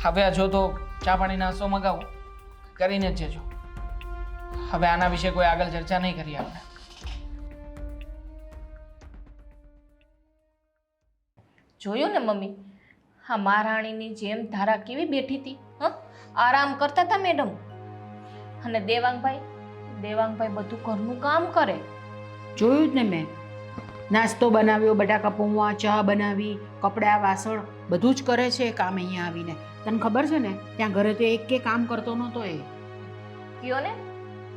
Speaker 4: હવે જો તો ચા પાણી નાસ્તો મગાવો, કરીને જ જજો. હવે આના વિશે કોઈ આગળ ચર્ચા નહીં કરીએ આપણે.
Speaker 2: જોયું ને મમ્મી, હા મહારાણીની જેમ ધારા કેવી બેઠી હતી, આરામ કરતા હતા મેડમ. અને દેવાંગભાઈ બધું ઘરનું કામ કરે.
Speaker 1: જોયું જ ને મેં, નાસ્તો બનાવ્યો, બટાકા પૌવા, ચા બનાવી, કપડાં વાસણ બધું જ કરે છે એ કામ અહીંયા આવીને. તને ખબર છે ને ત્યાં ઘરે તો એક કે કામ કરતો નહોતો એ.
Speaker 2: કયો ને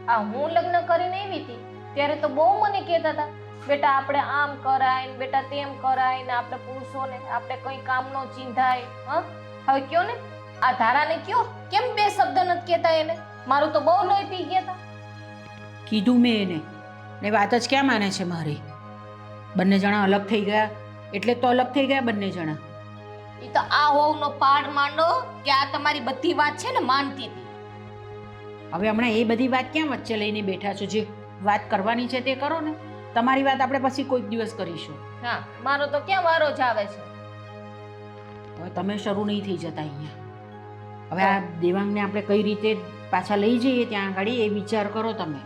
Speaker 2: આ હું લગ્ન કરીને આવી હતી ત્યારે તો બહુ મને કહેતા હતા, બેટા આપણે આમ કરાય ને બેટા તેમ કરાય ને આપણે પુરુષોને આપણે કંઈ કામ નો ચિંધાય. હા હવે કયો ને આ ધારાને કયો કેમ બે શબ્દ નથી કહેતા એને? મારું તો બહુ લોહી પી ગયા હતા.
Speaker 1: કીધું મેં એને ને વાત જ ક્યાં માને છે મારી. બંને જણા અલગ થઈ ગયા એટલે તો અલગ થઈ ગયા બંને જણા.
Speaker 2: એ તો આ હોવનો પાડ માંડો કે આ તમારી બધી વાત છે ને માનતી હતી.
Speaker 1: હવે હમણાં એ બધી વાત ક્યાં વચ્ચે લઈને બેઠા છો? જે વાત કરવાની છે તે કરો ને. તમારી વાત આપણે પછી કોઈક દિવસ કરીશું.
Speaker 2: હા મારો તો ક્યાં વારો જ આવે છે.
Speaker 1: હવે તમે શરૂ નહીં થઈ જતા અહીંયા. હવે આ દેવાંગને આપણે કઈ રીતે પાછા લઈ જઈએ ત્યાં આગળ એ વિચાર કરો તમે.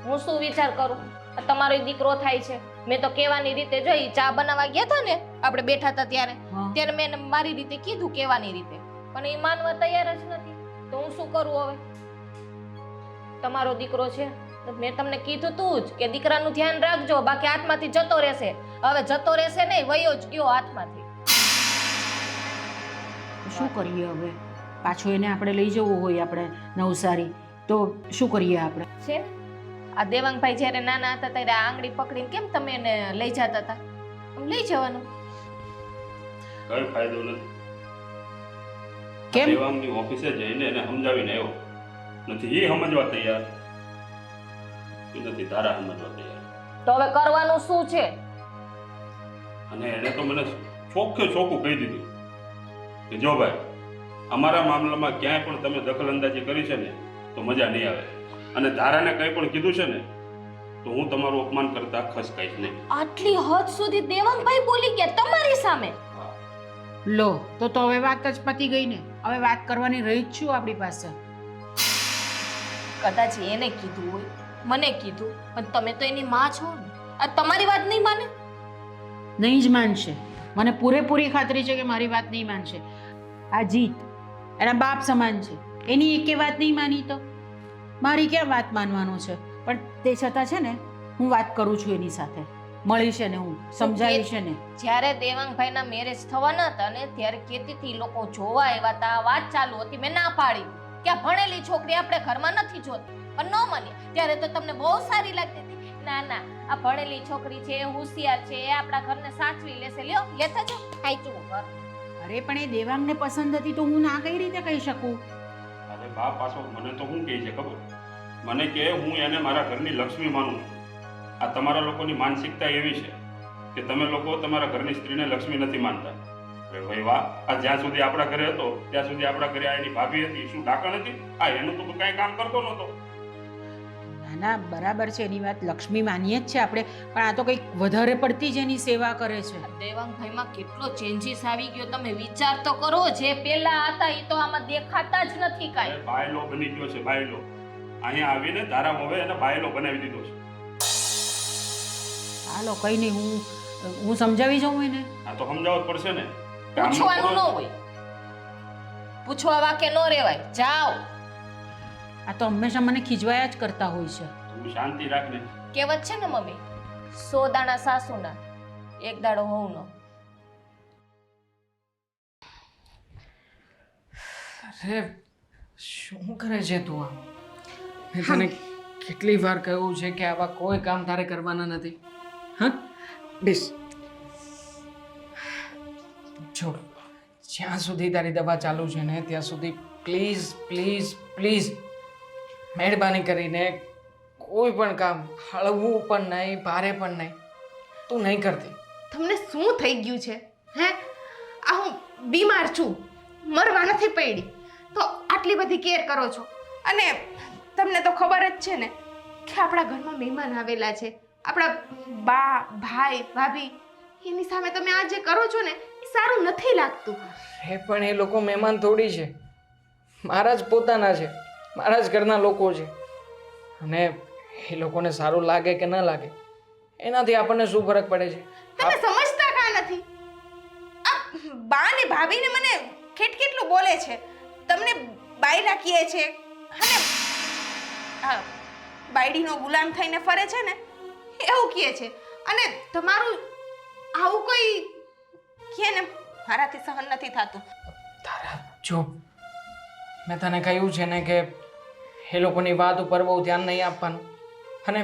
Speaker 2: હું શું વિચાર કરું? આ તમારો દીકરો થાય છે. મેં તો કહેવાની રીતે જોઈ ચા બનાવવા ગયા હતા ને આપણે બેઠા હતા ત્યારે મેં એને મારી રીતે કીધું કહેવાની રીતે, પણ એ માનવા તૈયાર જ નથી. તો હું શું કરું હવે? તમારો દીકરો છે તો મેં તમને કીધું તું જ કે દીકરાનું ધ્યાન રાખજો, બાકી હાથમાંથી જતો રહેશે. હવે જતો રહેશે નહીં, વયો જ ગયો હાથમાંથી.
Speaker 1: શું કરીએ હવે? પાછો એને આપણે લઈ જવું હોય આપણે નવસારી તો શું કરીએ આપણે?
Speaker 2: છે ને આ દેવાંગભાઈ જ્યારે નાના હતા ત્યારે આ આંગળી પકડીને કેમ તમે એને લઈ જતા હતા? લઈ જવાનું
Speaker 3: કઈ ફાયદો નથી.
Speaker 1: કેમ?
Speaker 3: દેવાંગની ઓફિસે જઈને એને સમજાવીને આવ્યો નથી, એ સમજવા તૈયાર નથી, તારા સમજવા તૈયાર.
Speaker 2: તો હવે કરવાનું શું છે?
Speaker 3: અને એને તો મને ચોખ્ખે ચોખ્ખું કહી દીધું કે જો ભાઈ અમારા મામલામાં ક્યાંય પણ તમે દખલ અંદાજી કરી છે ને તો મજા નહીં આવે, અને તારાને કંઈ પણ કીધું છે ને તો હું તમારું અપમાન કરતા ખસકાઈશ નહીં.
Speaker 2: આટલી હદ સુધી દેવાંગભાઈ બોલી ગયા તમારી સામે?
Speaker 1: લો તો હવે વાત જ પતી ગઈ ને. હવે વાત કરવાની રહી જ છું આપણી પાસે.
Speaker 2: કદાચ એને કીધું હોય, મને કીધું, પણ તમે તો એની માં છો ને. આ તમારી વાત નહીં માને?
Speaker 1: નહીં જ માનશે. મને પૂરેપૂરી ખાતરી છે કે મારી વાત નહીં માનશે. આ જીત એના બાપ સમાન છે, એની એકે વાત નહીં માની તો મારી ક્યાં વાત માનવાનું છે? પણ તે છતાં છે ને હું વાત કરું છું એની સાથે, મળી છે ને હું સમજાવી છે ને.
Speaker 2: જ્યારે દેવાંગભાઈના મેરેજ થવાના હતા ને ત્યારે કહેતી હતી લોકો જોવા આવ્યા હતા, વાત ચાલુ હતી, મેં ના પાડી કે આ ભણેલી છોકરી આપણે ઘરમાં નથી જોતી, પણ ન માની. ત્યારે તો તમને બહુ સારી લાગતી હતી. ના ના આ ભણેલી છોકરી છે, હોશિયાર છે, એ આપણા ઘરને સાચવી લેશે. લ્યો લેતા જાઓ, ખાઈચું ઘર.
Speaker 1: અરે પણ એ દેવાંગને પસંદ હતી તો હું ના કઈ રીતે કહી શકું?
Speaker 3: અરે બા પાછો મને તો શું કહે છે ખબર? મને કે હું એને મારા ઘરની લક્ષ્મી માનું છું. આ તમારા લોકોની માનસિકતા એવી છે કે તમે લોકો તમારા ઘરની સ્ત્રીને લક્ષ્મી નથી માનતા. અરે ભાઈ વાહ, આ જ્યાં સુધી આપણા ઘરે હતો ત્યાં સુધી આપણા ઘરે આ એની ભાભી હતી, શું ઢાંકણ હતી? આ એનું તો કાંઈ કામ કરતો નહોતો.
Speaker 1: ના ના બરાબર છે એની વાત, લક્ષ્મી માનીએ જ છે આપણે, પણ આ તો કંઈક વધારે પડતી જ એની સેવા કરે છે.
Speaker 2: દેવાંગભાઈમાં કેટલો ચેન્જીસ આવી ગયો તમે વિચાર તો કરો. જે પહેલા હતા એ તો આમાં દેખાતા જ નથી કાંઈ.
Speaker 3: બાયલો બની ગયો છે, બાયલો. અહીંયા આવીને તારા મોવે એને બાયલો બનાવી દીધો છે.
Speaker 1: હાલો કઈ નહીં, હું સમજાવી જાઉં એને.
Speaker 3: આ તો સમજાવવું જ પડશે ને.
Speaker 2: પૂછવાનું ન હોય, પૂછવા વાકે ન રહેવાય. જાઓ.
Speaker 1: આ તો હંમેશા મને ખીજવાયા જ કરતા હોય છે.
Speaker 3: તું શાંતિ રાખ ને.
Speaker 2: કહેવત છે ને મમ્મી, 100 દાણા સાસુના, 1 દાડો વહુનો.
Speaker 4: અરે શું કરે છે તું? આ મેં તને કેટલી વાર કહ્યું છે કે આવા કોઈ કામ તારે કરવાના નથી. હા બેસ. છોડ, જ્યાં સુધી તારી દવા ચાલુ છે ને ત્યાં સુધી પ્લીઝ પ્લીઝ પ્લીઝ મહેરબાની કરીને કોઈ પણ કામ હળવું પણ નહીં, ભારે પણ નહીં, તું નહીં કરતી.
Speaker 5: તમને શું થઈ ગયું છે? હે આ હું બીમાર છું, મરવા નથી પડી તો આટલી બધી કેર કરો છો. અને તમને તો ખબર જ છે ને કે આપણા ઘરમાં મહેમાન આવેલા છે, આપણા બા ભાઈ ભાભી, એની સામે તમે આ જે કરો છો ને એ સારું નથી લાગતું.
Speaker 4: એ પણ એ લોકો મહેમાન થોડી છે, મારા જ પોતાના છે, મારા જ ઘરના લોકો છે, અને એ લોકોને સારું લાગે કે ન લાગે એનાથી આપણને શું ફરક પડે છે?
Speaker 5: તમે સમજતા કાં નથી? આ બા ને ભાભીને મને કેટલું બોલે છે, તમને બાયલા કહે છે, અને આ બાયડીનો ગુલામ થઈને ફરે છે ને એવું કહે છે. અને તમારું આવું કોઈ કે ને મારાથી સહન નથી થતું.
Speaker 4: તારા જો મેં તને કહ્યું છે ને કે એ લોકોની વાત ઉપર બહુ ધ્યાન નહીં આપવાનું. અને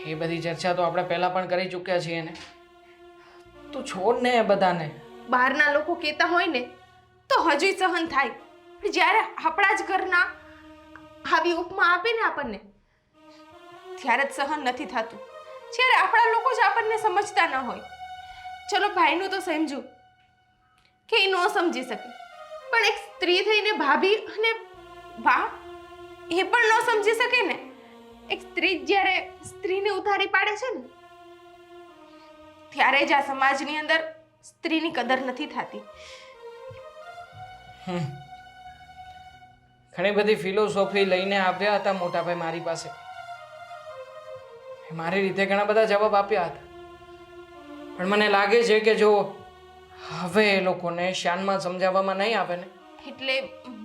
Speaker 4: એ બધી ચર્ચા તો આપણે પહેલાં પણ કરી ચૂક્યા છીએ ને. તું છોડ ને એ બધાને.
Speaker 5: બહારના લોકો કહેતા હોય ને તો હજુય સહન થાય, પણ જ્યારે આપણા જ ઘરના આવી ઉપમા આપે ને આપણને ત્યારે જ સહન નથી થતું. જ્યારે આપણા લોકો જ આપણને સમજતા ન હોય. ચલો ભાઈનું તો સમજુ કે એ ન સમજી શકે, પણ એક સ્ત્રી થઈને ભાભી અને બા એ પણ ન સમજી શકે ને. એક સ્ત્રી જ્યારે સ્ત્રીને ઉતારી પાડે છે ને ત્યારે જ આ સમાજની અંદર સ્ત્રીની કદર નથી થતી.
Speaker 4: ઘણી બધી ફિલોસોફી લઈને આવ્યા હતા મોટાભાઈ મારી પાસે. મારી રીતે ઘણા બધા જવાબ આપ્યા હતા, પણ મને લાગે છે કે જો હવે એ લોકોને શાનમાં સમજાવવામાં નહીં આવે ને.
Speaker 5: એટલે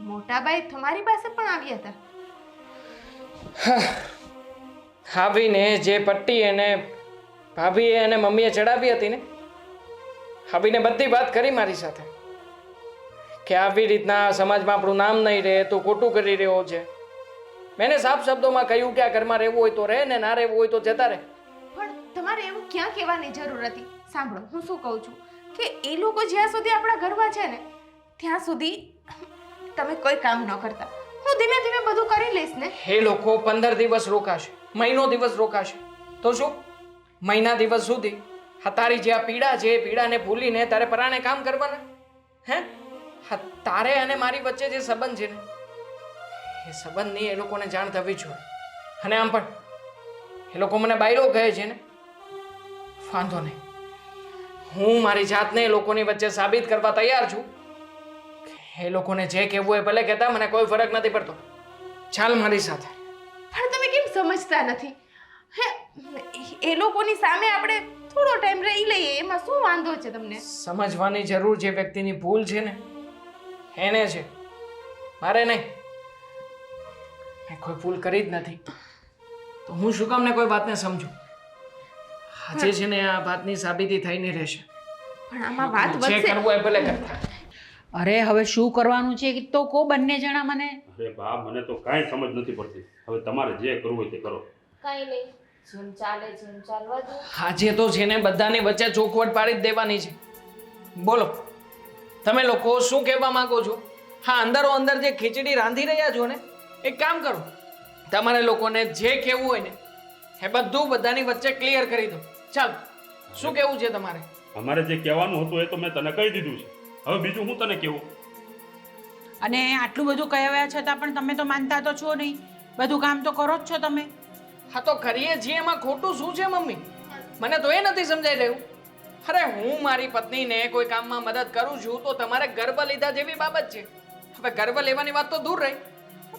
Speaker 5: મોટાભાઈ તમારી પાસે પણ આવ્યા હતા?
Speaker 4: આવીને જે પટ્ટી એને ભાભીએ અને મમ્મીએ ચડાવી હતી ને, આવીને બધી વાત કરી મારી સાથે કે આવી રીતના સમાજમાં આપણું નામ નહીં રહે, તું ખોટું કરી રહ્યો છે. મેં સાફ શબ્દોમાં કહ્યું કે આ ઘરમાં રહેવું હોય તો રહે ને ના રહેવું હોય તો જતા રહે.
Speaker 5: પણ તમારે એવું ક્યાં કહેવાની જરૂર હતી? સાંભળો, હું શું કહું છું કે એ લોકો જ્યાં સુધી આપણા ઘરમાં છે ને ત્યાં સુધી તમે કોઈ કામ ન કરતા. હું ધીમે ધીમે બધું કરી લઈશ ને.
Speaker 4: એ લોકો 15 દિવસ રોકાશે, મહિનો દિવસ રોકાશે તો શું? મહિના દિવસ સુધી હા તારી જે આ પીડા છે એ પીડાને ભૂલીને તારે પરાણે કામ કરવાના. હે હા, તારે અને મારી વચ્ચે જે સંબંધ છે ને એ સંબંધની એ લોકોને જાણ થવી જોઈએ. અને આમ પણ એ લોકો મને બાયરો કહે છે ને, વાંધો નહીં, હું મારી જાતને એ લોકોની વચ્ચે સાબિત કરવા તૈયાર છું. એ લોકોને જે કહેવું એ ભલે કહેતા, મને કોઈ ફરક નથી પડતો. ચાલ મારી સાથે.
Speaker 5: પણ તમે કેમ સમજતા નથી? હે, એ લોકોની સામે આપણે થોડો ટાઈમ રહી લઈએ, એમાં શું વાંધો છે તમને?
Speaker 4: સમજવાની જરૂર જે વ્યક્તિની ભૂલ છે ને એને છે, મારે નહીં. મેં કોઈ ભૂલ કરી જ નથી તો હું શું કામ ને કોઈ વાતને સમજુ? આજે છે ને આ વાતની સાબિતી થઈને રહેશે.
Speaker 5: પણ આમાં વાત
Speaker 4: જે
Speaker 5: વધશે.
Speaker 4: કરવું એ ભલે કરતા.
Speaker 1: અરે હવે શું કરવાનું છે તો કો બંને જણા મને.
Speaker 3: અરે બા, મને તો કાંઈ સમજ નથી પડતી. હવે તમારે જે કરવું હોય તે કરો.
Speaker 2: કાંઈ નહીં, જેમ ચાલે જેમ ચાલવા દો.
Speaker 4: આજે તો છે ને બધાની વચ્ચે ચોખવટ પાડી જ દેવાની છે. બોલો તમે લોકો શું કહેવા માંગો છો? હા, અંદરો અંદર જે ખીચડી રાંધી રહ્યા છો ને, એક કામ કરો, તમારે લોકોને જે કહેવું હોય ને એ બધું બધાની વચ્ચે ક્લિયર કરી દો. ચાલ, શું કહેવું છે તમારે?
Speaker 3: અમારે જે કહેવાનું હતું એ તો મેં તને કહી દીધું છે. હવે બીજું હું તને કહેવું?
Speaker 1: અને આટલું બધું કહેવાયા છતાં પણ તમે તો માનતા તો છો નહીં. બધું કામ તો કરો જ છો તમે.
Speaker 4: હા તો કરીએ છીએ, એમાં ખોટું શું છે મમ્મી? મને તો એ નથી સમજાઈ રહ્યું. અરે હું મારી પત્નીને કોઈ કામમાં મદદ કરું છું તો તમારે ગર્વ લીધા જેવી બાબત છે. હવે ગર્વ લેવાની વાત તો દૂર રહી,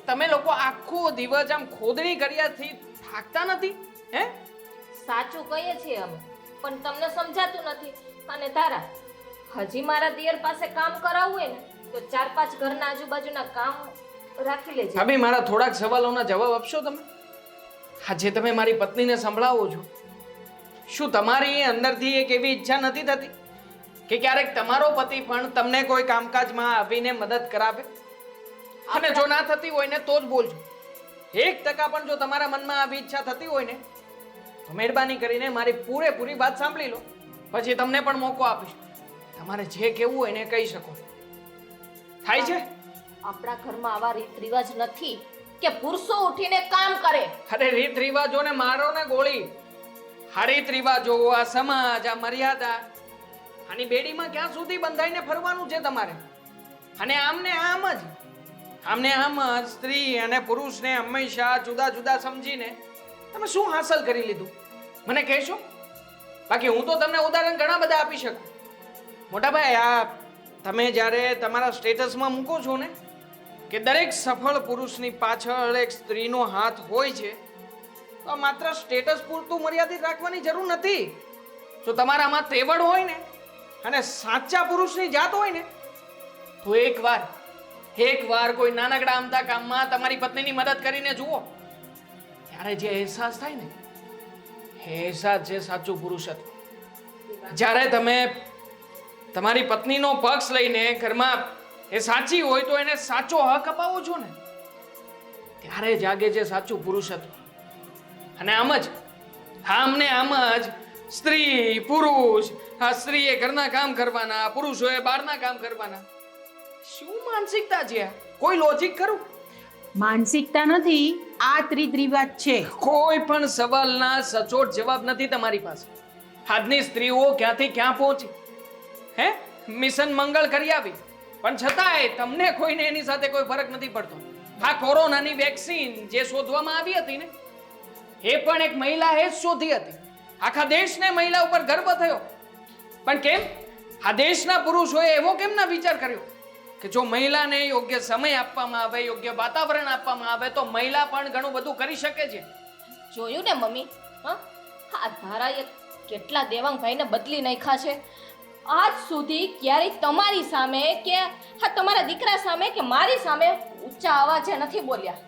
Speaker 4: તમે લોકો આખો દિવસ આમ ખોદણી કર્યાથી થાકતા નથી? હે,
Speaker 2: સાચું કહીએ છીએ અમે, પણ તમને સમજાતું નથી. અને તારા હજી મારા દિયર પાસે કામ કરાવવું હોય ને તો 4-5 ઘરના આજુબાજુના કામ રાખી લેજે.
Speaker 4: ભાભી મારા થોડાક સવાલોના જવાબ આપશો તમે? આજે તમે મારી પત્નીને સંભળાવો છો, શું તમારી અંદરથી એક એવી ઈચ્છા નથી થતી કે ક્યારેક તમારો પતિ પણ તમને કોઈ કામકાજમાં આવીને મદદ કરાવે? અને જો ના થતી હોય ને તો જ બોલજો. 1% પણ જો તમારા મનમાં આવી ઈચ્છા થતી હોય ને તો મહેરબાની કરીને મારી પૂરેપૂરી વાત સાંભળી લો, પછી તમને પણ મોકો આપીશ. તમારે જે કહેવું હોય ને કહી શકો. થાય છે?
Speaker 2: આપણા ઘરમાં આવા રીત રિવાજ નથી કે પુરુષો ઉઠીને કામ કરે.
Speaker 4: અરે રીત રિવાજોને મારો ને ગોળી. આ રીત રિવાજો, આ સમાજ, આ મર્યાદા, આની બેડીમાં ક્યાં સુધી બંધાઈને ફરવાનું છે તમારે? અને આમને આમ જ સ્ત્રી અને પુરુષને હંમેશા જુદા જુદા સમજીને તમે શું હાંસલ કરી લીધું મને કહેશો? બાકી હું તો તમને ઉદાહરણ ઘણા બધા આપી શકું. મોટાભાઈ, આ તમે જ્યારે તમારા સ્ટેટસમાં મૂકો છો ને કે દરેક સફળ પુરુષની પાછળ એક સ્ત્રીનો હાથ હોય છે, તો માત્ર સ્ટેટસ પૂરતું મર્યાદિત રાખવાની જરૂર નથી. જો તમારામાં તેવડ હોય ને અને સાચા પુરુષની જાત હોય ને તો એકવાર કોઈ નાનકડા અમથા કામમાં તમારી પત્નીની મદદ કરીને જુઓ, ત્યારે જે અહેસાસ થાય ને એ છે સાચું પુરુષત્વ. જ્યારે તમે તમારી પત્નીનો પક્ષ લઈને ઘરમાં એ સાચી હોય તો એને સાચો હક અપાવો છો ને, ત્યારે જાગે છે સાચું પુરુષત્વ. અને આમ જ સ્ત્રી પુરુષ, સ્ત્રીએ ઘરના કામ કરવાના, પુરુષોએ બહારના કામ કરવાના. શું માનસિકતા છે આ? કોઈ લોજિક ખરું?
Speaker 1: માનસિકતા નથી, આ રીત રિવાજ છે.
Speaker 4: કોઈ પણ સવાલના સચોટ જવાબ નથી તમારી પાસે. આજની સ્ત્રીઓ ક્યાંથી ક્યાં પહોંચી, હે મિશન મંગળ કરી આવી, પણ છતાંય તમને કોઈને એની સાથે કોઈ ફરક નથી પડતો. આ કોરોનાની વેક્સિન જે શોધવામાં આવી હતી ને, એ પણ એક મહિલાએ જ શોધી હતી. આખા દેશને મહિલા ઉપર ગર્વ થયો. પણ કેમ? આ દેશના પુરુષોએ એવો કેમ ના વિચાર કર્યો કે જો મહિલાને યોગ્ય સમય આપવામાં આવે, યોગ્ય વાતાવરણ આપવામાં આવે તો મહિલા પણ ઘણું બધું કરી શકે છે.
Speaker 2: જોયું ને મમ્મી, હા આ ધારાએ કેટલા દેવાંગભાઈને બદલી નાખ્યા છે. આજ સુધી ક્યારેય તમારી સામે કે હા તમારા દીકરા સામે કે મારી સામે ઊંચા અવાજે નથી બોલ્યા.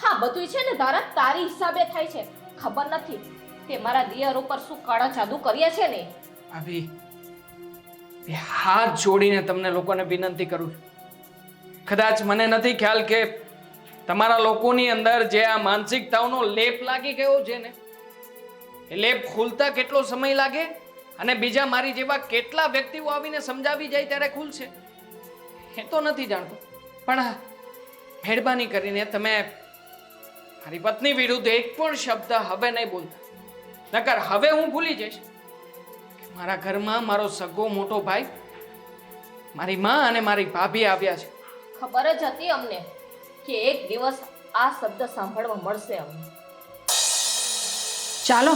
Speaker 2: હા બધું છે ને ધારા તારી હિસાબે થાય છે. ખબર નથી તે મારા દિયર ઉપર શું કાળા જાદુ કર્યા છે ને.
Speaker 4: ભાભી, બે હાથ જોડીને તમને લોકોને વિનંતી કરું છું. કદાચ મને નથી ખ્યાલ કે તમારા લોકોની અંદર જે આ માનસિકતાઓનો લેપ લાગી ગયો છે ને, એ લેપ ખુલતા કેટલો સમય લાગે અને બીજા મારી જેવા કેટલા વ્યક્તિઓ આવીને સમજાવી જાય ત્યારે ખુલશે એ તો નથી જાણતો. પણ મહેરબાની કરીને તમે મારી પત્ની વિરુદ્ધ એક પણ શબ્દ હવે નહીં બોલતા. નકર હવે હું ભૂલી જઈશ કે મારા ઘરમાં મારો સગો મોટો ભાઈ, મારી માં અને મારી ભાભી આવ્યા છે.
Speaker 2: ખબર જ હતી અમને કે એક દિવસ આ શબ્દ સાંભળવા મળશે અમને.
Speaker 1: ચાલો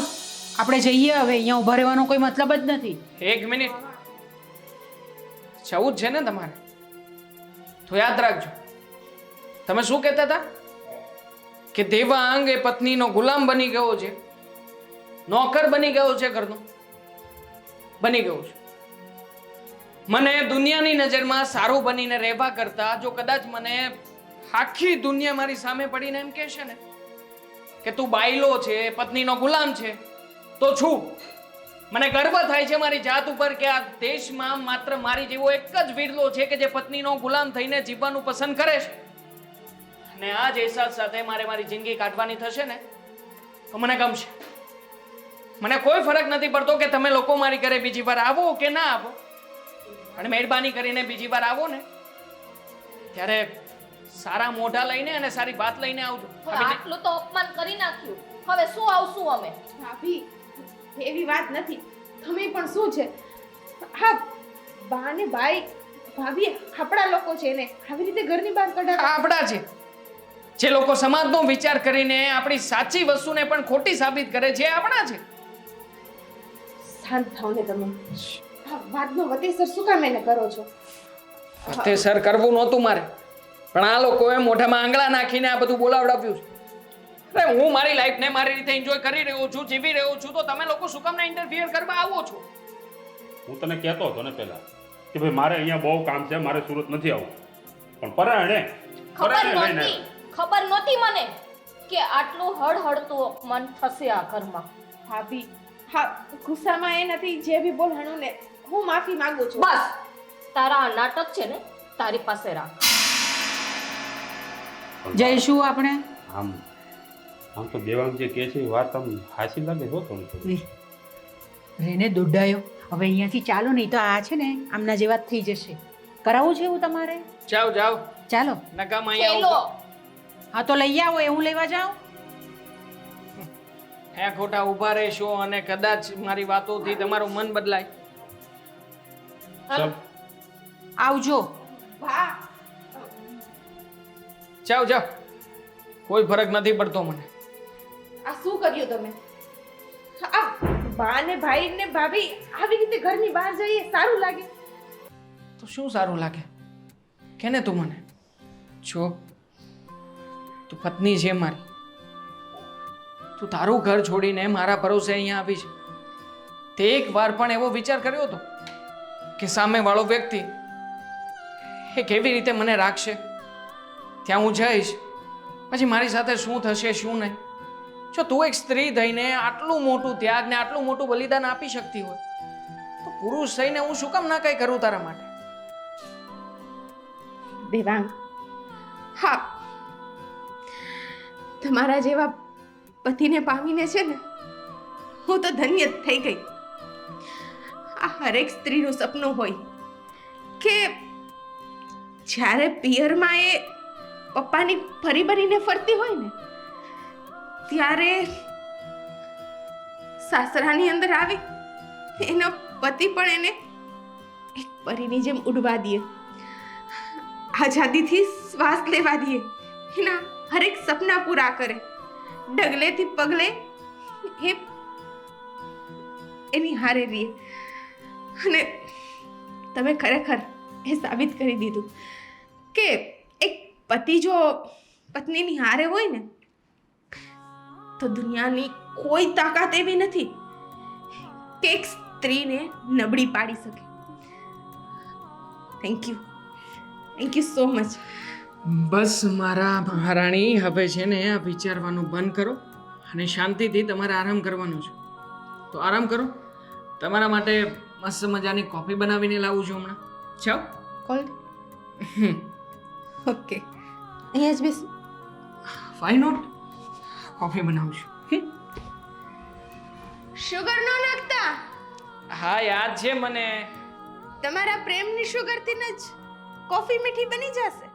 Speaker 1: આપણે જઈએ હવે, અહીંયા ઊભા રહેવાનો કોઈ મતલબ જ નથી.
Speaker 4: એક મિનિટ, જવું જ છે ને તમારે તો યાદ રાખજો. તમે શું કહેતા હતા કે દેવાંગ એ પત્નીનો ગુલામ બની ગયો છે, નોકર બની ગયો છે, ઘરનો બની ગયો છે. મને દુનિયાની નજરમાં સારું બનીને રહેવા કરતા જો કદાચ મને આખી દુનિયા મારી સામે પડીને એમ કહેશે ને કે તું બાયલો છે, પત્નીનો ગુલામ છે, તો છું. મને ગર્વ થાય છે મારી જાત ઉપર કે આ દેશમાં માત્ર મારી જેવો એક જ વીરલો છે કે જે પત્નીનો ગુલામ થઈને જીવવાનું પસંદ કરે છે. અને આ જ અહેસાસ સાથે મારે મારી જિંદગી કાઢવાની થશે ને તો મને ગમશે. મને કોઈ ફરક નથી પડતો કે તમે લોકો મારી ઘરે બીજી વાર આવો કે ના આવો, અને મહેરબાની કરીને બીજી વાર આવો ને ત્યારે સારા મોઢા લઈને અને સારી વાત લઈને આવજો.
Speaker 2: આટલું તો અપમાન કરી નાખ્યું, હવે શું આવશું અમે?
Speaker 5: ભાભી એવી વાત નથી. તમે પણ શું છે, હા બા ને ભાઈ ભાભી આપણા લોકો છે ને આવી રીતે ઘરની બહાર કઢાવે.
Speaker 4: આપણા છે જે લોકો સમાજનો વિચાર કરીને આપણી સાચી વસ્તુને પણ ખોટી સાબિત કરે છે, આપણા છે.
Speaker 5: શાંત થાઓ ને તમે. આ વાતનો વતેસર શું કામ એને કરો છો?
Speaker 4: વતેસર કરવું નહોતું મારે, પણ આ લોકોએ મોઢામાં આંગળા નાખીને આ બધું બોલાવડાવ્યું છે. અરે હું મારી લાઈફને મારી રીતે એન્જોય કરી રહ્યો છું, જીવી રહ્યો છું, તો તમે લોકો શું કામ ઇન્ટરફિયર કરવા આવો છો?
Speaker 3: હું તને કહેતો હતો ને પહેલા કે ભાઈ મારે અહીંયા બહુ કામ છે, મારે સુરત નથી આવવું, પણ પરાણે
Speaker 2: ખબર નહોતી મને કે આટલું હળહળતું અપમાન થશે આ ઘરમાં.
Speaker 5: ભાભી હા ગુસ્સામાં એ નથી, જે બી બોલાણું ને હું માફી માંગુ છું.
Speaker 2: બસ તારા આ નાટક છે ને તારી પાસે રાખ.
Speaker 1: જઈશું આપણે.
Speaker 3: આમ તો દેવાંગ જે કહે છે એ વાત આમ હાસી લાગે હો થોડી.
Speaker 1: રેને દોડાયો. હવે અહીંયાથી ચાલો, નહીં તો આ છે ને આમના જેવા જ થઈ જશે. કરાવવું છે એવું તમારે?
Speaker 4: જાઓ જાઓ,
Speaker 1: ચાલો.
Speaker 4: નકામાં
Speaker 2: થેલો.
Speaker 4: અહીંયા
Speaker 1: હા તો લઈ આવો, એવું લેવા જાઓ.
Speaker 4: હે ખોટા ઊભા રહેશો અને કદાચ મારી વાતોથી તમારું મન બદલાય.
Speaker 3: ચાલ
Speaker 1: આવજો.
Speaker 5: વાહ
Speaker 4: જાઓ જાઓ, કોઈ ફરક નથી પડતો મને.
Speaker 5: આ શું કર્યું તમે? આ બા ને ભાઈ ને ભાભી આવી રીતે ઘરની બહાર જઈએ સારું લાગે?
Speaker 4: તો શું સારું લાગે કે ને તું મને જો તું પત્ની છે મારી, તું તારું ઘર છોડીને મારા ભરોસે અહીંયા આવી છે. તે એક વાર પણ એવો વિચાર કર્યો હતો કે સામેવાળો વ્યક્તિ એ કેવી રીતે મને રાખશે, ત્યાં હું જઈશ પછી મારી સાથે શું થશે શું નહીં? જો તું એક સ્ત્રી થઈને આટલું મોટું ત્યાગ ને આટલું મોટું બલિદાન આપી શકતી હોય તો પુરુષ થઈને હું શું કામ ના કંઈ કરું તારા માટે?
Speaker 5: દેવાંગ, હા, તમારા જેવા પતિને પામીને છે ને હું તો ધન્ય જ થઈ ગઈ. આ હરેક સ્ત્રીનું સપનું હોય કે જ્યારે પિયરમાં એ પપ્પાની ફરી ભરીને ફરતી હોય ને ત્યારે સાસરાની અંદર આવી એનો પતિ પણ એને એક પરીની જેમ ઉડવા દે, આઝાદીથી શ્વાસ લેવા દે, એના હરેક સપના પૂરા કરે, ડગલેથી પગલે એ એની હારે રહે. અને તમે ખરેખર એ સાબિત કરી દીધું કે એક પતિ જો પત્નીની હારે હોય ને તો દુનિયાની કોઈ તાકાત એવી નથી કે એક સ્ત્રીને નબળી પાડી શકે. Thank you so much.
Speaker 4: બસ મારા મહારાણી, હવે છે ને આ વિચારવાનું બંધ કરો અને શાંતિથી તમારે આરામ કરવાનો છે. તો આરામ કરો. તમારા માટે મસ્ત મજાની કોફી બનાવીને લાવું છું હમણાં. ચાલ.
Speaker 5: કોલ્ડ? ઓકે, અહીંયા જ બેસ.
Speaker 4: Why not? કોફી બનાવું છું.
Speaker 5: શુગર નો નાખતા.
Speaker 4: હા યાદ છે મને.
Speaker 5: તમારા પ્રેમની શુગરથી જ કોફી મીઠી બની જશે.